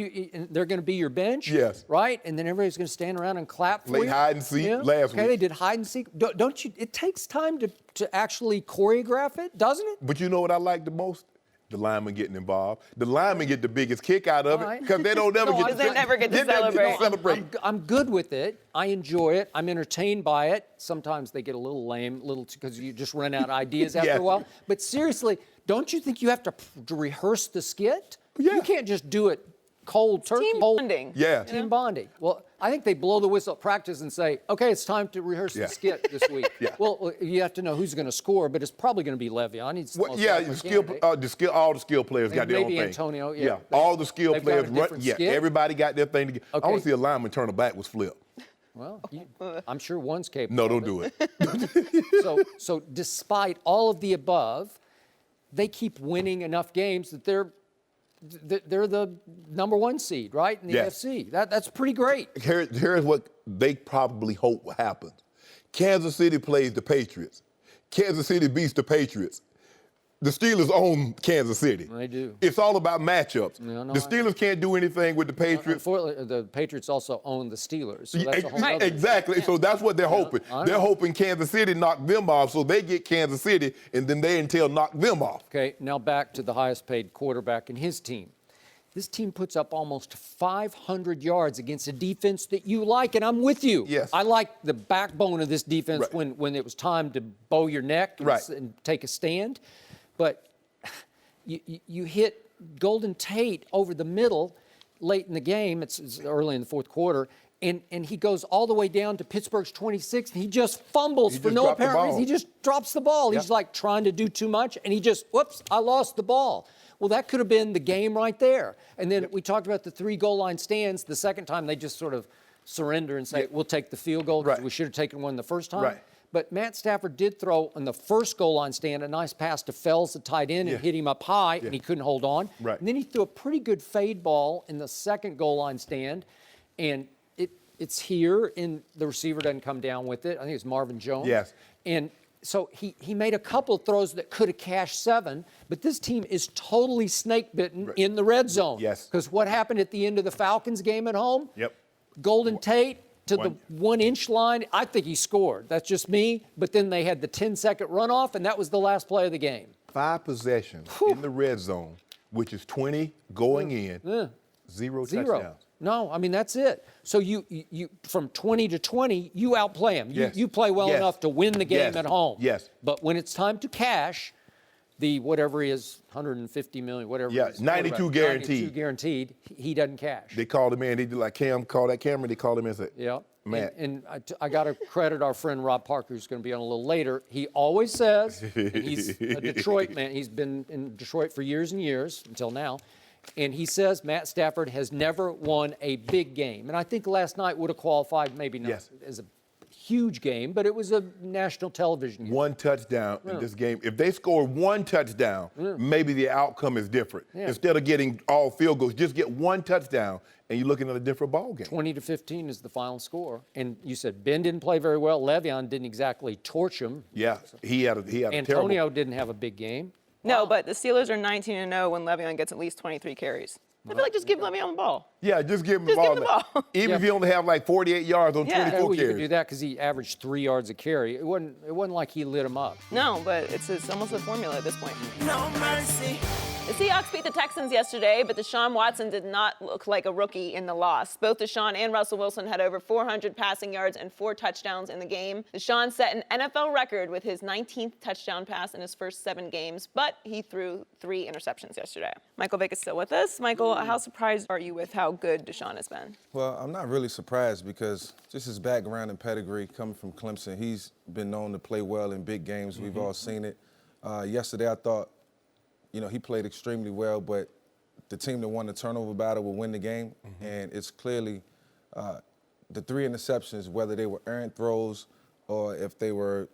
they're going to be your bench, yes, right? And then everybody's going to stand around and clap for you. Play hide and seek last week. They did hide and seek. Don't you? It takes time to actually choreograph it, doesn't it? But you know what I like the most? The linemen getting involved. The linemen get the biggest kick out of it because they don't never they never get to celebrate. I'm good with it. I enjoy it. I'm entertained by it. Sometimes they get a little lame, because you just run out of ideas after a while. But seriously, don't you think you have to rehearse the skit? Yeah. You can't just do it cold turkey. Team bonding. Yeah. Team bonding. Well, I think they blow the whistle at practice and say, okay, it's time to rehearse the skit this week. Well, you have to know who's going to score, but it's probably going to be Le'Veon. He's all the skill players got their own thing. Maybe Antonio, all the skill players run. Yeah, skit. everybody got their thing together. Okay. I want to see a lineman turn a backwards flip. Well, I'm sure one's capable. No, don't do it. So despite all of the above, they keep winning enough games that they're the number one seed, right, in the AFC. That's pretty great. Here's what they probably hope happens. Kansas City plays the Patriots. Kansas City beats the Patriots. The Steelers own Kansas City. They do. It's all about matchups. No, the Steelers can't do anything with the Patriots. The Patriots also own the Steelers. So that's a whole other exactly. So that's what they're hoping. They're hoping Kansas City knock them off, so they get Kansas City, and then they knock them off. Okay, now back to the highest paid quarterback in his team. This team puts up almost 500 yards against a defense that you like, and I'm with you. Yes. I like the backbone of this defense when it was time to bow your neck and take a stand. But you hit Golden Tate over the middle late in the game. It's early in the fourth quarter. And he goes all the way down to Pittsburgh's 26, and he just fumbles for no apparent reason. He just drops the ball. He's like trying to do too much, and he just, whoops, I lost the ball. Well, that could have been the game right there. And then we talked about the 3 goal line stands. The second time, they just sort of surrender and say, we'll take the field goal because we should have taken one the first time. Right. But Matt Stafford did throw on the first goal line stand a nice pass to Fells, the tight end, and hit him up high, and he couldn't hold on. Right. And then he threw a pretty good fade ball in the second goal line stand, and it's here, and the receiver doesn't come down with it. I think it's Marvin Jones. Yes. And so he made a couple of throws that could have cashed 7, but this team is totally snake-bitten in the red zone. Yes. Because what happened at the end of the Falcons game at home? Yep. Golden Tate to the 1-inch line. I think he scored. That's just me. But then they had the 10-second runoff, and that was the last play of the game. 5 possessions in the red zone, which is 20 going in, 0 touchdowns. No, I mean, that's it. So you from 20 to 20, you outplay them. Yes. You play well Yes. enough to win the game Yes. at home. Yes. But when it's time to cash, the whatever he is, 150 million, whatever. Yeah, it is, 92 quarterback, guaranteed. 92 guaranteed. He doesn't cash. They called him in. They did like Cam called that camera. They called him in and said, Yeah. Matt. And I got to credit our friend Rob Parker, who's going to be on a little later. He always says, and he's a Detroit man. He's been in Detroit for years and years until now. And he says Matt Stafford has never won a big game. And I think last night would have qualified, maybe not Yes. as a huge game, but it was a national television game. one touchdown in this game. If they score one touchdown, maybe the outcome is different. Yeah. Instead of getting all field goals, just get one touchdown, and you're looking at a different ball game. 20-15 is the final score. And you said Ben didn't play very well. Le'Veon didn't exactly torch him. Yeah, he had a Antonio terrible. didn't have a big game. No, but the Steelers are 19-0 when Le'Veon gets at least 23 carries. I feel like just give Le'Veon the ball. Yeah, just give him Just the give ball. him the ball. Even Yeah. if you only have like 48 yards on Yeah. 24 Well, you could carries. do that because he averaged 3 yards a carry. It wasn't like he lit him up. No, but it's almost a formula at this point. No mercy. The Seahawks beat the Texans yesterday, but Deshaun Watson did not look like a rookie in the loss. Both Deshaun and Russell Wilson had over 400 passing yards and 4 touchdowns in the game. Deshaun set an NFL record with his 19th touchdown pass in his first 7 games, but he threw 3 interceptions yesterday. Michael Vick is still with us. Michael, how surprised are you with how good Deshaun has been? Well, I'm not really surprised because just his background and pedigree coming from Clemson, he's been known to play well in big games. We've all seen it. Yesterday, I thought, he played extremely well, but the team that won the turnover battle will win the game. And it's clearly the 3 interceptions, whether they were errant throws or if they were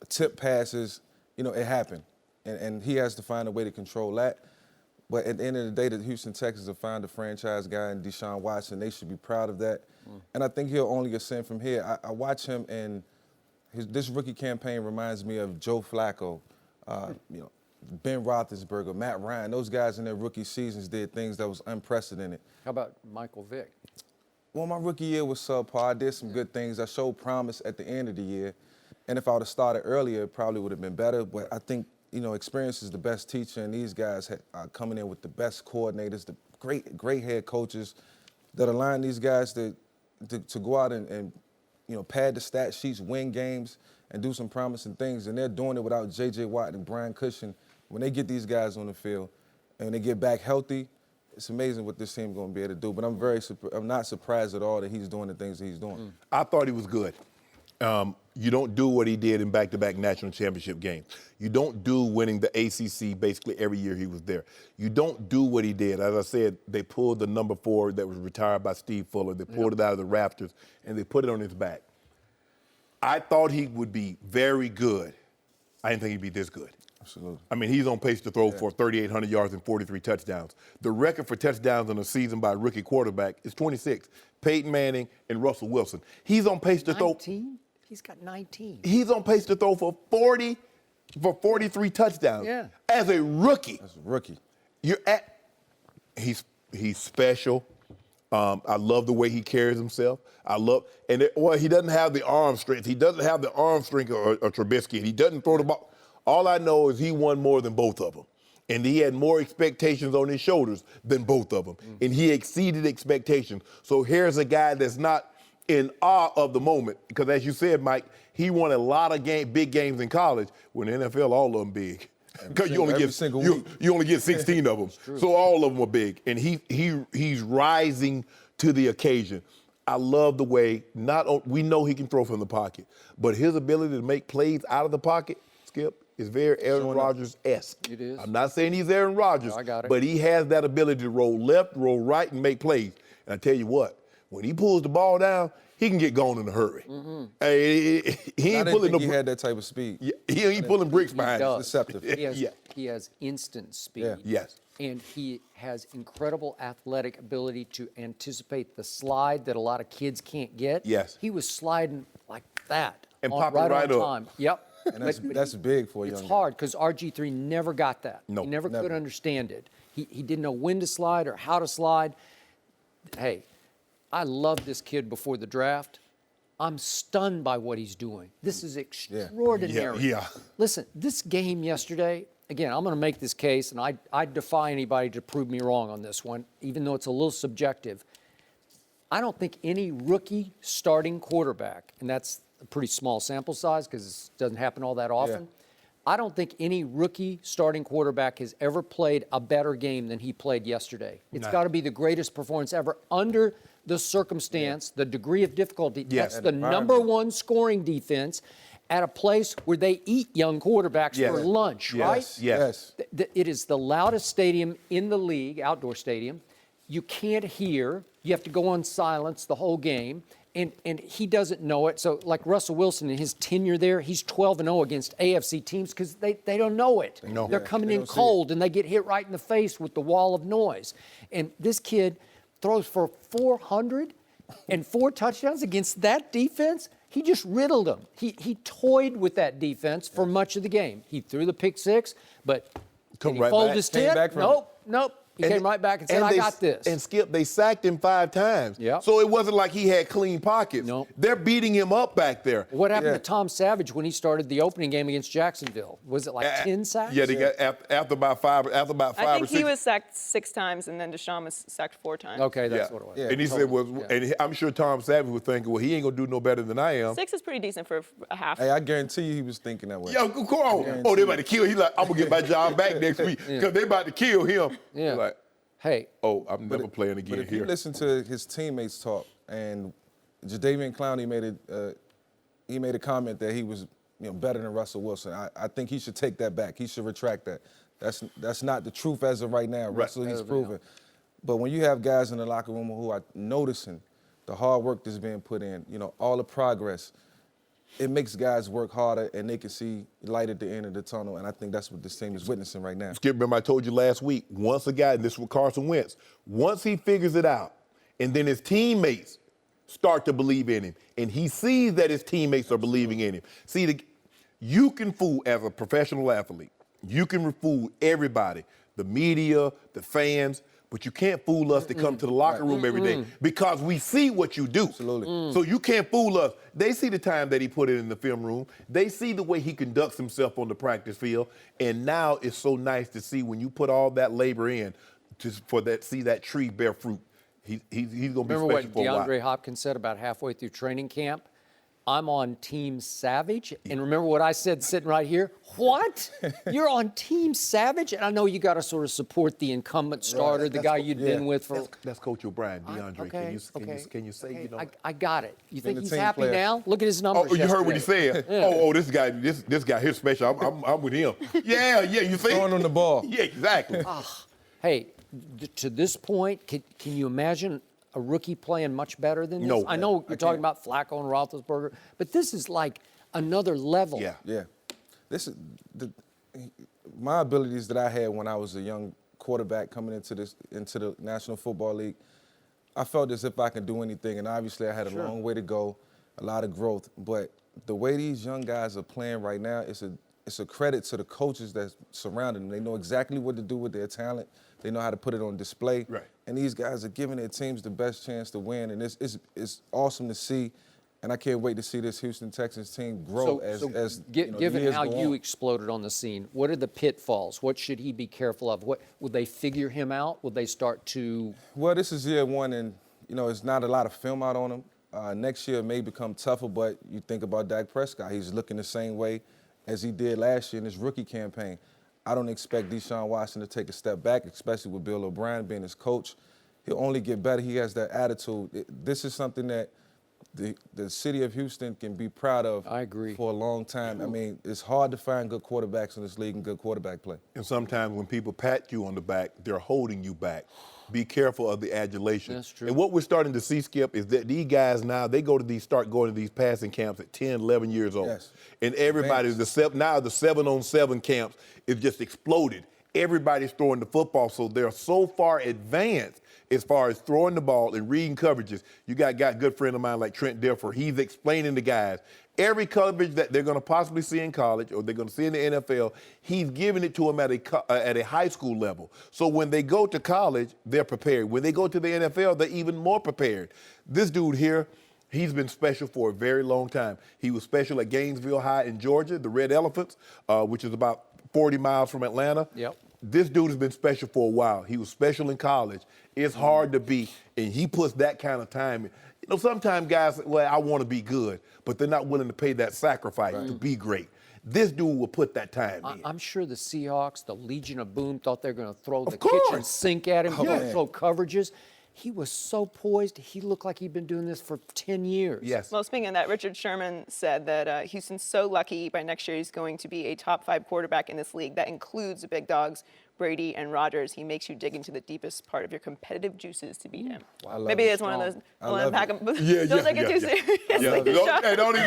tip passes, it happened. And he has to find a way to control that. But at the end of the day, the Houston Texans have found a franchise guy in Deshaun Watson. They should be proud of that. And I think he'll only ascend from here. I watch him, and this rookie campaign reminds me of Joe Flacco, Ben Roethlisberger, Matt Ryan. Those guys in their rookie seasons did things that was unprecedented. How about Michael Vick? Well, my rookie year was subpar. I did some good things. I showed promise at the end of the year. And if I would have started earlier, it probably would have been better. But I think, experience is the best teacher, and these guys are coming in with the best coordinators, the great head coaches that align these guys to go out and pad the stat sheets, win games, and do some promising things. And they're doing it without J.J. Watt and Brian Cushing. When they get these guys on the field and when they get back healthy, it's amazing what this team's going to be able to do. But I'm not surprised at all that he's doing the things that he's doing. I thought he was good. You don't do what he did in back-to-back national championship games. You don't do winning the ACC basically every year he was there. You don't do what he did. As I said, they pulled the number 4 that was retired by Steve Fuller. They pulled it out of the rafters, and they put it on his back. I thought he would be very good. I didn't think he'd be this good. Absolutely. I mean, he's on pace to throw for 3,800 yards and 43 touchdowns. The record for touchdowns in a season by a rookie quarterback is 26. Peyton Manning and Russell Wilson. He's on pace to throw. 19? He's got 19. He's on pace to throw for 43 touchdowns. Yeah. As a rookie. As a rookie. He's special. I love the way he carries himself. He doesn't have the arm strength. He doesn't have the arm strength of Trubisky. He doesn't throw the ball. All I know is he won more than both of them. And he had more expectations on his shoulders than both of them. And he exceeded expectations. So here's a guy that's not in awe of the moment. Because as you said, Mike, he won a lot of big games in college. When the NFL, all of them big. Because you only get 16 of them. So all of them are big. And he's rising to the occasion. I love the way, we know he can throw from the pocket, but his ability to make plays out of the pocket, Skip, is very Aaron Rodgers-esque. It is. I'm not saying he's Aaron Rodgers, No, I got it. but he has that ability to roll left, roll right, and make plays. And I tell you what, when he pulls the ball down, he can get gone in a hurry. He ain't pulling he had that type of speed. He ain't pulling bricks behind him. does. Deceptive. He has instant speed. Yeah. Yes. And he has incredible athletic ability to anticipate the slide that a lot of kids can't get. Yes. He was sliding like that. And popping right right on up. time. Yep. And that's big for a young It's guy. hard because RG3 never got that. No, he never could never. understand it. He didn't know when to slide or how to slide. Hey, I loved this kid before the draft. I'm stunned by what he's doing. This is extraordinary. Yeah. Listen, this game yesterday, again, I'm going to make this case, and I defy anybody to prove me wrong on this one, even though it's a little subjective. I don't think any rookie starting quarterback, and that's a pretty small sample size because it doesn't happen all that often. I don't think any rookie starting quarterback has ever played a better game than he played yesterday. It's got to be the greatest performance ever under the circumstance, the degree of difficulty. Yes. That's the number one scoring defense at a place where they eat young quarterbacks for lunch, right? Yes. It is the loudest stadium in the league, outdoor stadium. You can't hear. You have to go on silence the whole game. And he doesn't know it. So like Russell Wilson in his tenure there, he's 12-0 against AFC teams because they don't know it. They're coming in cold and they get hit right in the face with the wall of noise. And this kid throws for 404 touchdowns against that defense. He just riddled them. He toyed with that defense for much of the game. He threw the pick six, but did he fold his tip? Nope. He came right back and said, I got this. And Skip, they sacked him 5 times. So it wasn't like he had clean pockets. They're beating him up back there. What happened to Tom Savage when he started the opening game against Jacksonville? Was it like 10 sacks? Yeah, they got after about five I or think 6. he was sacked 6 times, and then Deshaun was sacked 4 times. Okay, that's what it was. And he said, and I'm sure Tom Savage was thinking, well, he ain't going to do no better than I am. 6 is pretty decent for a half. Hey, I guarantee you he was thinking that way. Yo, come on. Oh, they about to kill him. He's like, I'm going to get my job back next week because they about to kill him. Like, hey. Oh, I'm never playing again but if here. you listen to his teammates talk, and Jadeveon Clowney made a comment that he was better than Russell Wilson. I think he should take that back. He should retract that. That's not the truth as of right now. Russell, he's proven. But when you have guys in the locker room who are noticing the hard work that's being put in, all the progress, it makes guys work harder and they can see light at the end of the tunnel. And I think that's what this team is witnessing right now. Skip, remember I told you last week, once a guy, and this was Carson Wentz, once he figures it out, and then his teammates start to believe in him, and he sees that his teammates are believing in him. See, you can fool as a professional athlete. You can fool everybody, the media, the fans, but you can't fool us to come to the locker room every day because we see what you do. Absolutely. So you can't fool us. They see the time that he put in the film room. They see the way he conducts himself on the practice field. And now it's so nice to see when you put all that labor in see that tree bear fruit. He's going to be special for a while. Remember what DeAndre Hopkins said about halfway through training camp? I'm on Team Savage. And remember what I said sitting right here? What? You're on Team Savage? And I know you got to sort of support the incumbent starter, the guy you've been with for... That's Coach O'Brien, DeAndre. Can you say, I got it. You think he's happy now? Look at his numbers. Oh, you heard what he said? This guy here's special. I'm with him. Yeah, you see? Throwing on the ball. Yeah, exactly. Hey, to this point, can you imagine a rookie playing much better than this? No. I know you're talking about Flacco and Roethlisberger, but this is like another level. Yeah. This is my abilities that I had when I was a young quarterback coming into the National Football League. I felt as if I could do anything, and obviously I had a long way to go, a lot of growth. But the way these young guys are playing right now, it's a credit to the coaches that surround them. They know exactly what to do with their talent. They know how to put it on display. Right. And these guys are giving their teams the best chance to win. And it's awesome to see. And I can't wait to see this Houston Texans team grow given how you on. exploded on the scene, what are the pitfalls? What should he be careful of? What will they figure him out? Will they start to? Well, this is year 1, and it's not a lot of film out on him. Next year may become tougher, but you think about Dak Prescott. He's looking the same way as he did last year in his rookie campaign. I don't expect Deshaun Watson to take a step back, especially with Bill O'Brien being his coach. He'll only get better. He has that attitude. This is something that the city of Houston can be proud of. I agree. For a long time. I mean, it's hard to find good quarterbacks in this league and good quarterback play. And sometimes when people pat you on the back, they're holding you back. Be careful of the adulation. That's true. And what we're starting to see, Skip, is that these guys now, they start going to these passing camps at 10, 11 years old. Yes. And everybody's the 7-on-7 camps is just exploded. Everybody's throwing the football, so they're so far advanced as far as throwing the ball and reading coverages. You got a good friend of mine like Trent Dilfer. He's explaining to guys every coverage that they're going to possibly see in college or they're going to see in the NFL, he's giving it to them at a high school level. So when they go to college, they're prepared. When they go to the NFL, they're even more prepared. This dude here, he's been special for a very long time. He was special at Gainesville High in Georgia, the Red Elephants, which is about 40 miles from Atlanta. Yep. this dude has been special for a while. He was special in college. It's hard to be, and he puts that kind of time in. You know, sometimes guys say, well, I want to be good, but they're not willing to pay that sacrifice to be great. This dude will put that time in. I'm sure the Seahawks, the Legion of Boom, thought they were going to throw the kitchen sink at him, throw coverages. He was so poised. He looked like he'd been doing this for 10 years. Yes. Well, speaking of that, Richard Sherman said that Houston's so lucky by next year he's going to be a top 5 quarterback in this league. That includes the big dogs, Brady and Rodgers. He makes you dig into the deepest part of your competitive juices to beat him. Maybe it's one of those. Don't take it too seriously.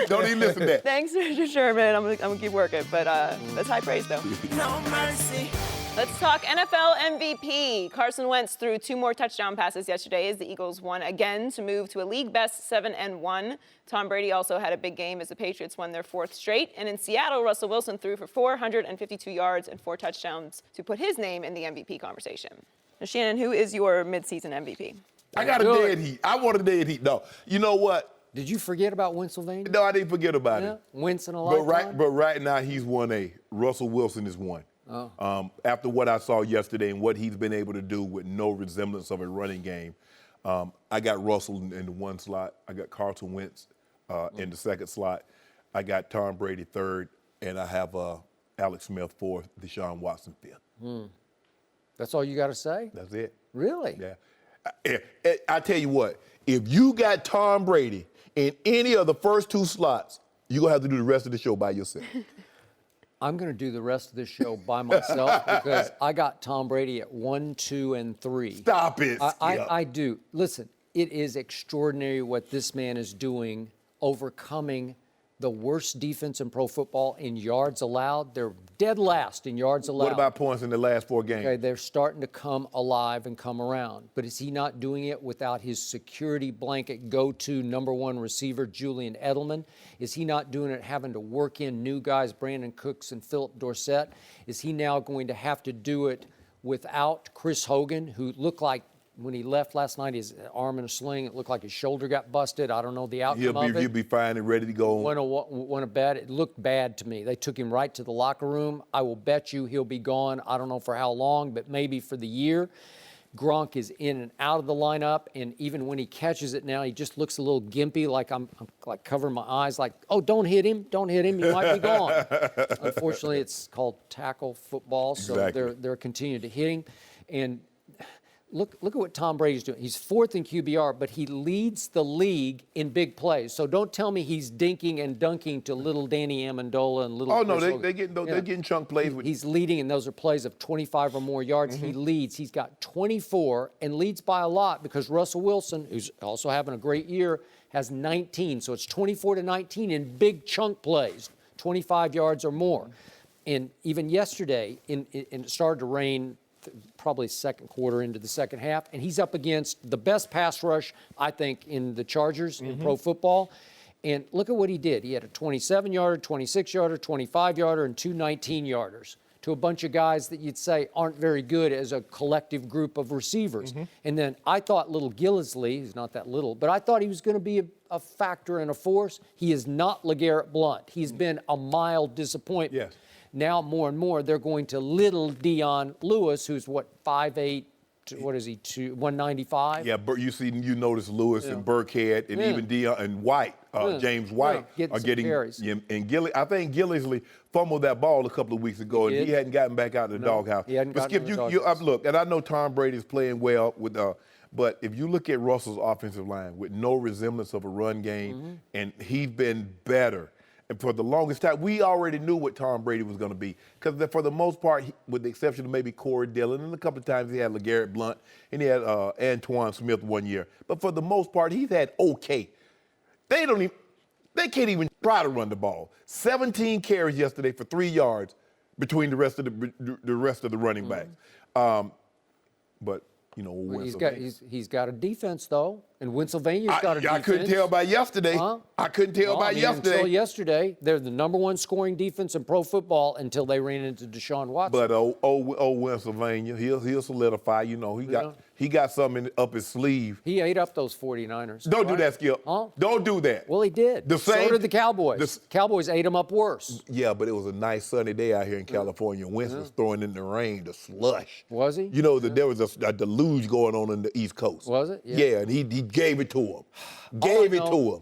Don't even listen to that. Thanks, Richard Sherman. I'm gonna keep working, but that's high praise though. No mercy. Let's talk NFL MVP. Carson Wentz threw 2 more touchdown passes yesterday as the Eagles won again to move to a league-best 7-1. Tom Brady also had a big game as the Patriots won their 4th straight. And in Seattle, Russell Wilson threw for 452 yards and 4 touchdowns to put his name in the MVP conversation. Now, Shannon, who is your midseason MVP? I got a dead heat. I want a dead heat. No, you know what? Did you forget about Pennsylvania? No, I didn't forget about it. Wentz in a lifetime? But right now, he's 1A. Russell Wilson is 1. After what I saw yesterday and what he's been able to do with no resemblance of a running game, I got Russell in the 1 slot. I got Carson Wentz in the 2nd slot. I got Tom Brady 3rd, and I have Alex Smith 4th, Deshaun Watson 5th. That's all you got to say? That's it. Really? Yeah. I tell you what, if you got Tom Brady in any of the first 2 slots, you're going to have to do the rest of the show by yourself. I'm going to do the rest of this show by myself because I got Tom Brady at 1, 2, and 3. Stop it. I do. Listen, it is extraordinary what this man is doing, overcoming the worst defense in pro football in yards allowed. They're dead last in yards allowed. What about points in the last 4 games? Okay, they're starting to come alive and come around. But is he not doing it without his security blanket go-to number 1 receiver, Julian Edelman? Is he not doing it having to work in new guys, Brandon Cooks and Philip Dorsett? Is he now going to have to do it without Chris Hogan, who looked like when he left last night, his arm in a sling, it looked like his shoulder got busted. I don't know the outcome of it. He'll be fine and ready to go. Went to bed. It looked bad to me. They took him right to the locker room. I will bet you he'll be gone. I don't know for how long, but maybe for the year. Gronk is in and out of the lineup, and even when he catches it now, he just looks a little gimpy, like I'm like covering my eyes, like, oh, don't hit him, he might be gone. Unfortunately, it's called tackle football, so they're continuing to hit him. And Look at what Tom Brady's doing. He's 4th in QBR, but he leads the league in big plays. So don't tell me he's dinking and dunking to little Danny Amendola and little. Oh no, they're getting chunk plays. He's leading, and those are plays of 25 or more yards. He leads. He's got 24 and leads by a lot because Russell Wilson, who's also having a great year, has 19. So it's 24-19 in big chunk plays, 25 yards or more. And even yesterday, it started to rain. Probably 2nd quarter into the 2nd half, and he's up against the best pass rush, I think, in the Chargers in pro football. And look at what he did. He had a 27-yarder, 26-yarder, 25-yarder, and 2 19-yarders to a bunch of guys that you'd say aren't very good as a collective group of receivers. And then I thought little Gillislee, who's not that little, but I thought he was going to be a factor and a force. He is not LeGarrette Blount. He's been a mild disappointment. Yes. Now, more and more, they're going to little Dion Lewis, who's 5'8", 195? Yeah, you notice Lewis and Burkhead and even Dion and White, James White are getting carries. And I think Gillisley fumbled that ball a couple of weeks ago, and he hadn't gotten back out of the doghouse. But Skip, look, and I know Tom Brady's playing well with. But if you look at Russell's offensive line with no resemblance of a run game, and he's been better. And for the longest time, we already knew what Tom Brady was going to be. Because for the most part, with the exception of maybe Corey Dillon, and a couple of times he had LeGarrette Blount, and he had Antoine Smith 1 year. But for the most part, he's had okay. They can't even try to run the ball. 17 carries yesterday for 3 yards between the rest of the running backs. But you know, he's got a defense though. And Pennsylvania's got a defense. I couldn't tell by yesterday. Huh? I couldn't tell by yesterday. Until yesterday, they're the #1 scoring defense in pro football until they ran into Deshaun Watson. But old Pennsylvania, he'll solidify. You know, he got something up his sleeve. He ate up those 49ers. Don't do that, Skip. Huh? Don't do that. Well, he did. So did the Cowboys. Cowboys ate him up worse. Yeah, but it was a nice sunny day out here in California. Wentz was throwing in the rain, the slush. Was he? You know, there was a deluge going on in the East Coast. Was it? Yeah, and he gave it to him.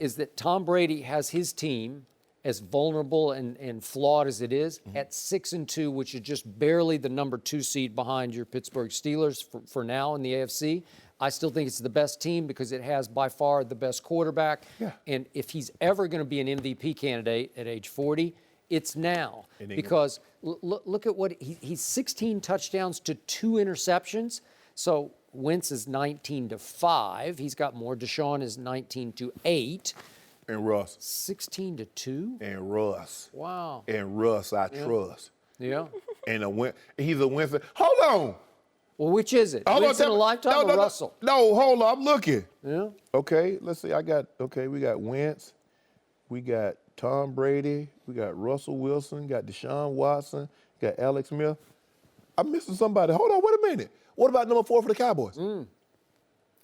Is that Tom Brady has his team, as vulnerable and flawed as it is, at 6-2, which is just barely the #2 seed behind your Pittsburgh Steelers for now in the AFC. I still think it's the best team because it has by far the best quarterback. Yeah. And if he's ever going to be an MVP candidate at age 40, it's now. Because look at what he's 16 touchdowns to 2 interceptions. So Wentz is 19-5. He's got more. Deshaun is 19-8. And Russ. 16-2. And Russ. Wow. And Russ, I trust. Yeah. And he's a Winston. Hold on. Well, which is it? Winston in a lifetime or Russell? No, hold on. I'm looking. Yeah. Okay, let's see. We got Wentz. We got Tom Brady. We got Russell Wilson. Got Deshaun Watson. Got Alex Smith. I'm missing somebody. Hold on. Wait a minute. What about #4 for the Cowboys?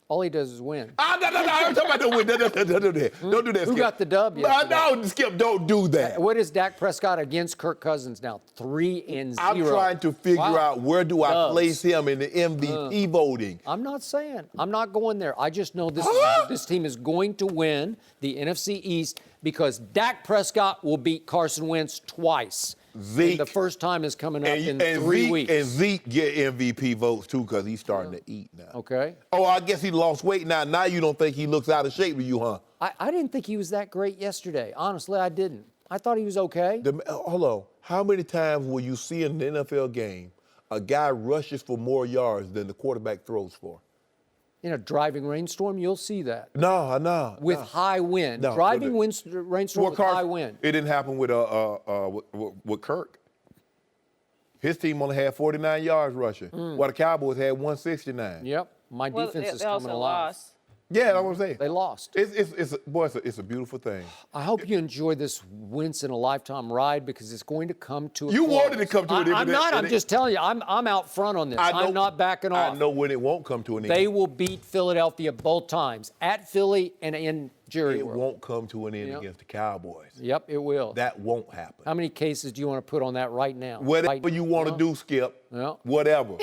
All he does is win. No. I'm talking about the win. Don't do that. Don't do that, Skip. Who got the dub yesterday? No, Skip, don't do that. What is Dak Prescott against Kirk Cousins now? 3-0. I'm trying to figure out where do I place him in the MVP voting. I'm not saying. I'm not going there. I just know this team is going to win the NFC East because Dak Prescott will beat Carson Wentz twice. Zeke. And the first time is coming up in 3 weeks. And Zeke get MVP votes, too, because he's starting to eat now. Okay. Oh, I guess he lost weight now. Now you don't think he looks out of shape to you, huh? I didn't think he was that great yesterday. Honestly, I didn't. I thought he was okay. Hold on. How many times will you see in an NFL game a guy rushes for more yards than the quarterback throws for? In a driving rainstorm, you'll see that. No. With high wind. No, Driving rainstorm with high wind. It didn't happen with Kirk. His team only had 49 yards rushing, while the Cowboys had 169. Yep. My defense is they coming also alive. lost. Yeah, that's what I'm saying. They lost. It's a beautiful thing. I hope you enjoy this once in a lifetime ride because it's going to come to a You close. wanted to come to an end. I'm not. I'm just telling you. I'm out front on this. I'm not backing off. I know when it won't come to an end. They will beat Philadelphia both times at Philly and in Jerry It World. won't come to an end against the Cowboys. Yep, it will. That won't happen. How many cases do you want to put on that right now? Whatever you want to do, Skip. Yeah. Whatever.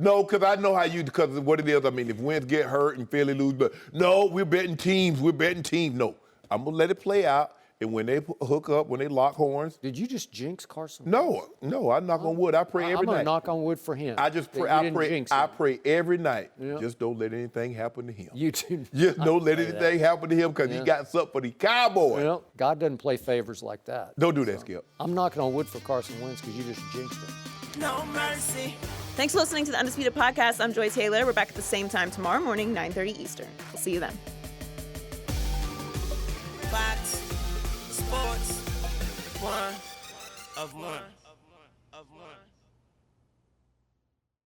No, because I know because of what it is. I mean, if Wentz get hurt and Philly lose, but no, we're betting teams. No, I'm going to let it play out. And when they hook up, when they lock horns. Did you just jinx Carson? No, I knock on wood. I pray every I'm night. going to knock on wood for him. I just pray. I pray every night. Yeah. Just don't let anything happen to him. You too. Just don't let anything happen to him because he got something for the Cowboys. Well, God doesn't play favors like that. Don't do that, Skip. I'm knocking on wood for Carson Wentz because you just jinxed him. No mercy. Thanks for listening to the Undisputed Podcast. I'm Joy Taylor. We're back at the same time tomorrow morning, 9:30 Eastern. We'll see you then. Fox Sports 1 of 1.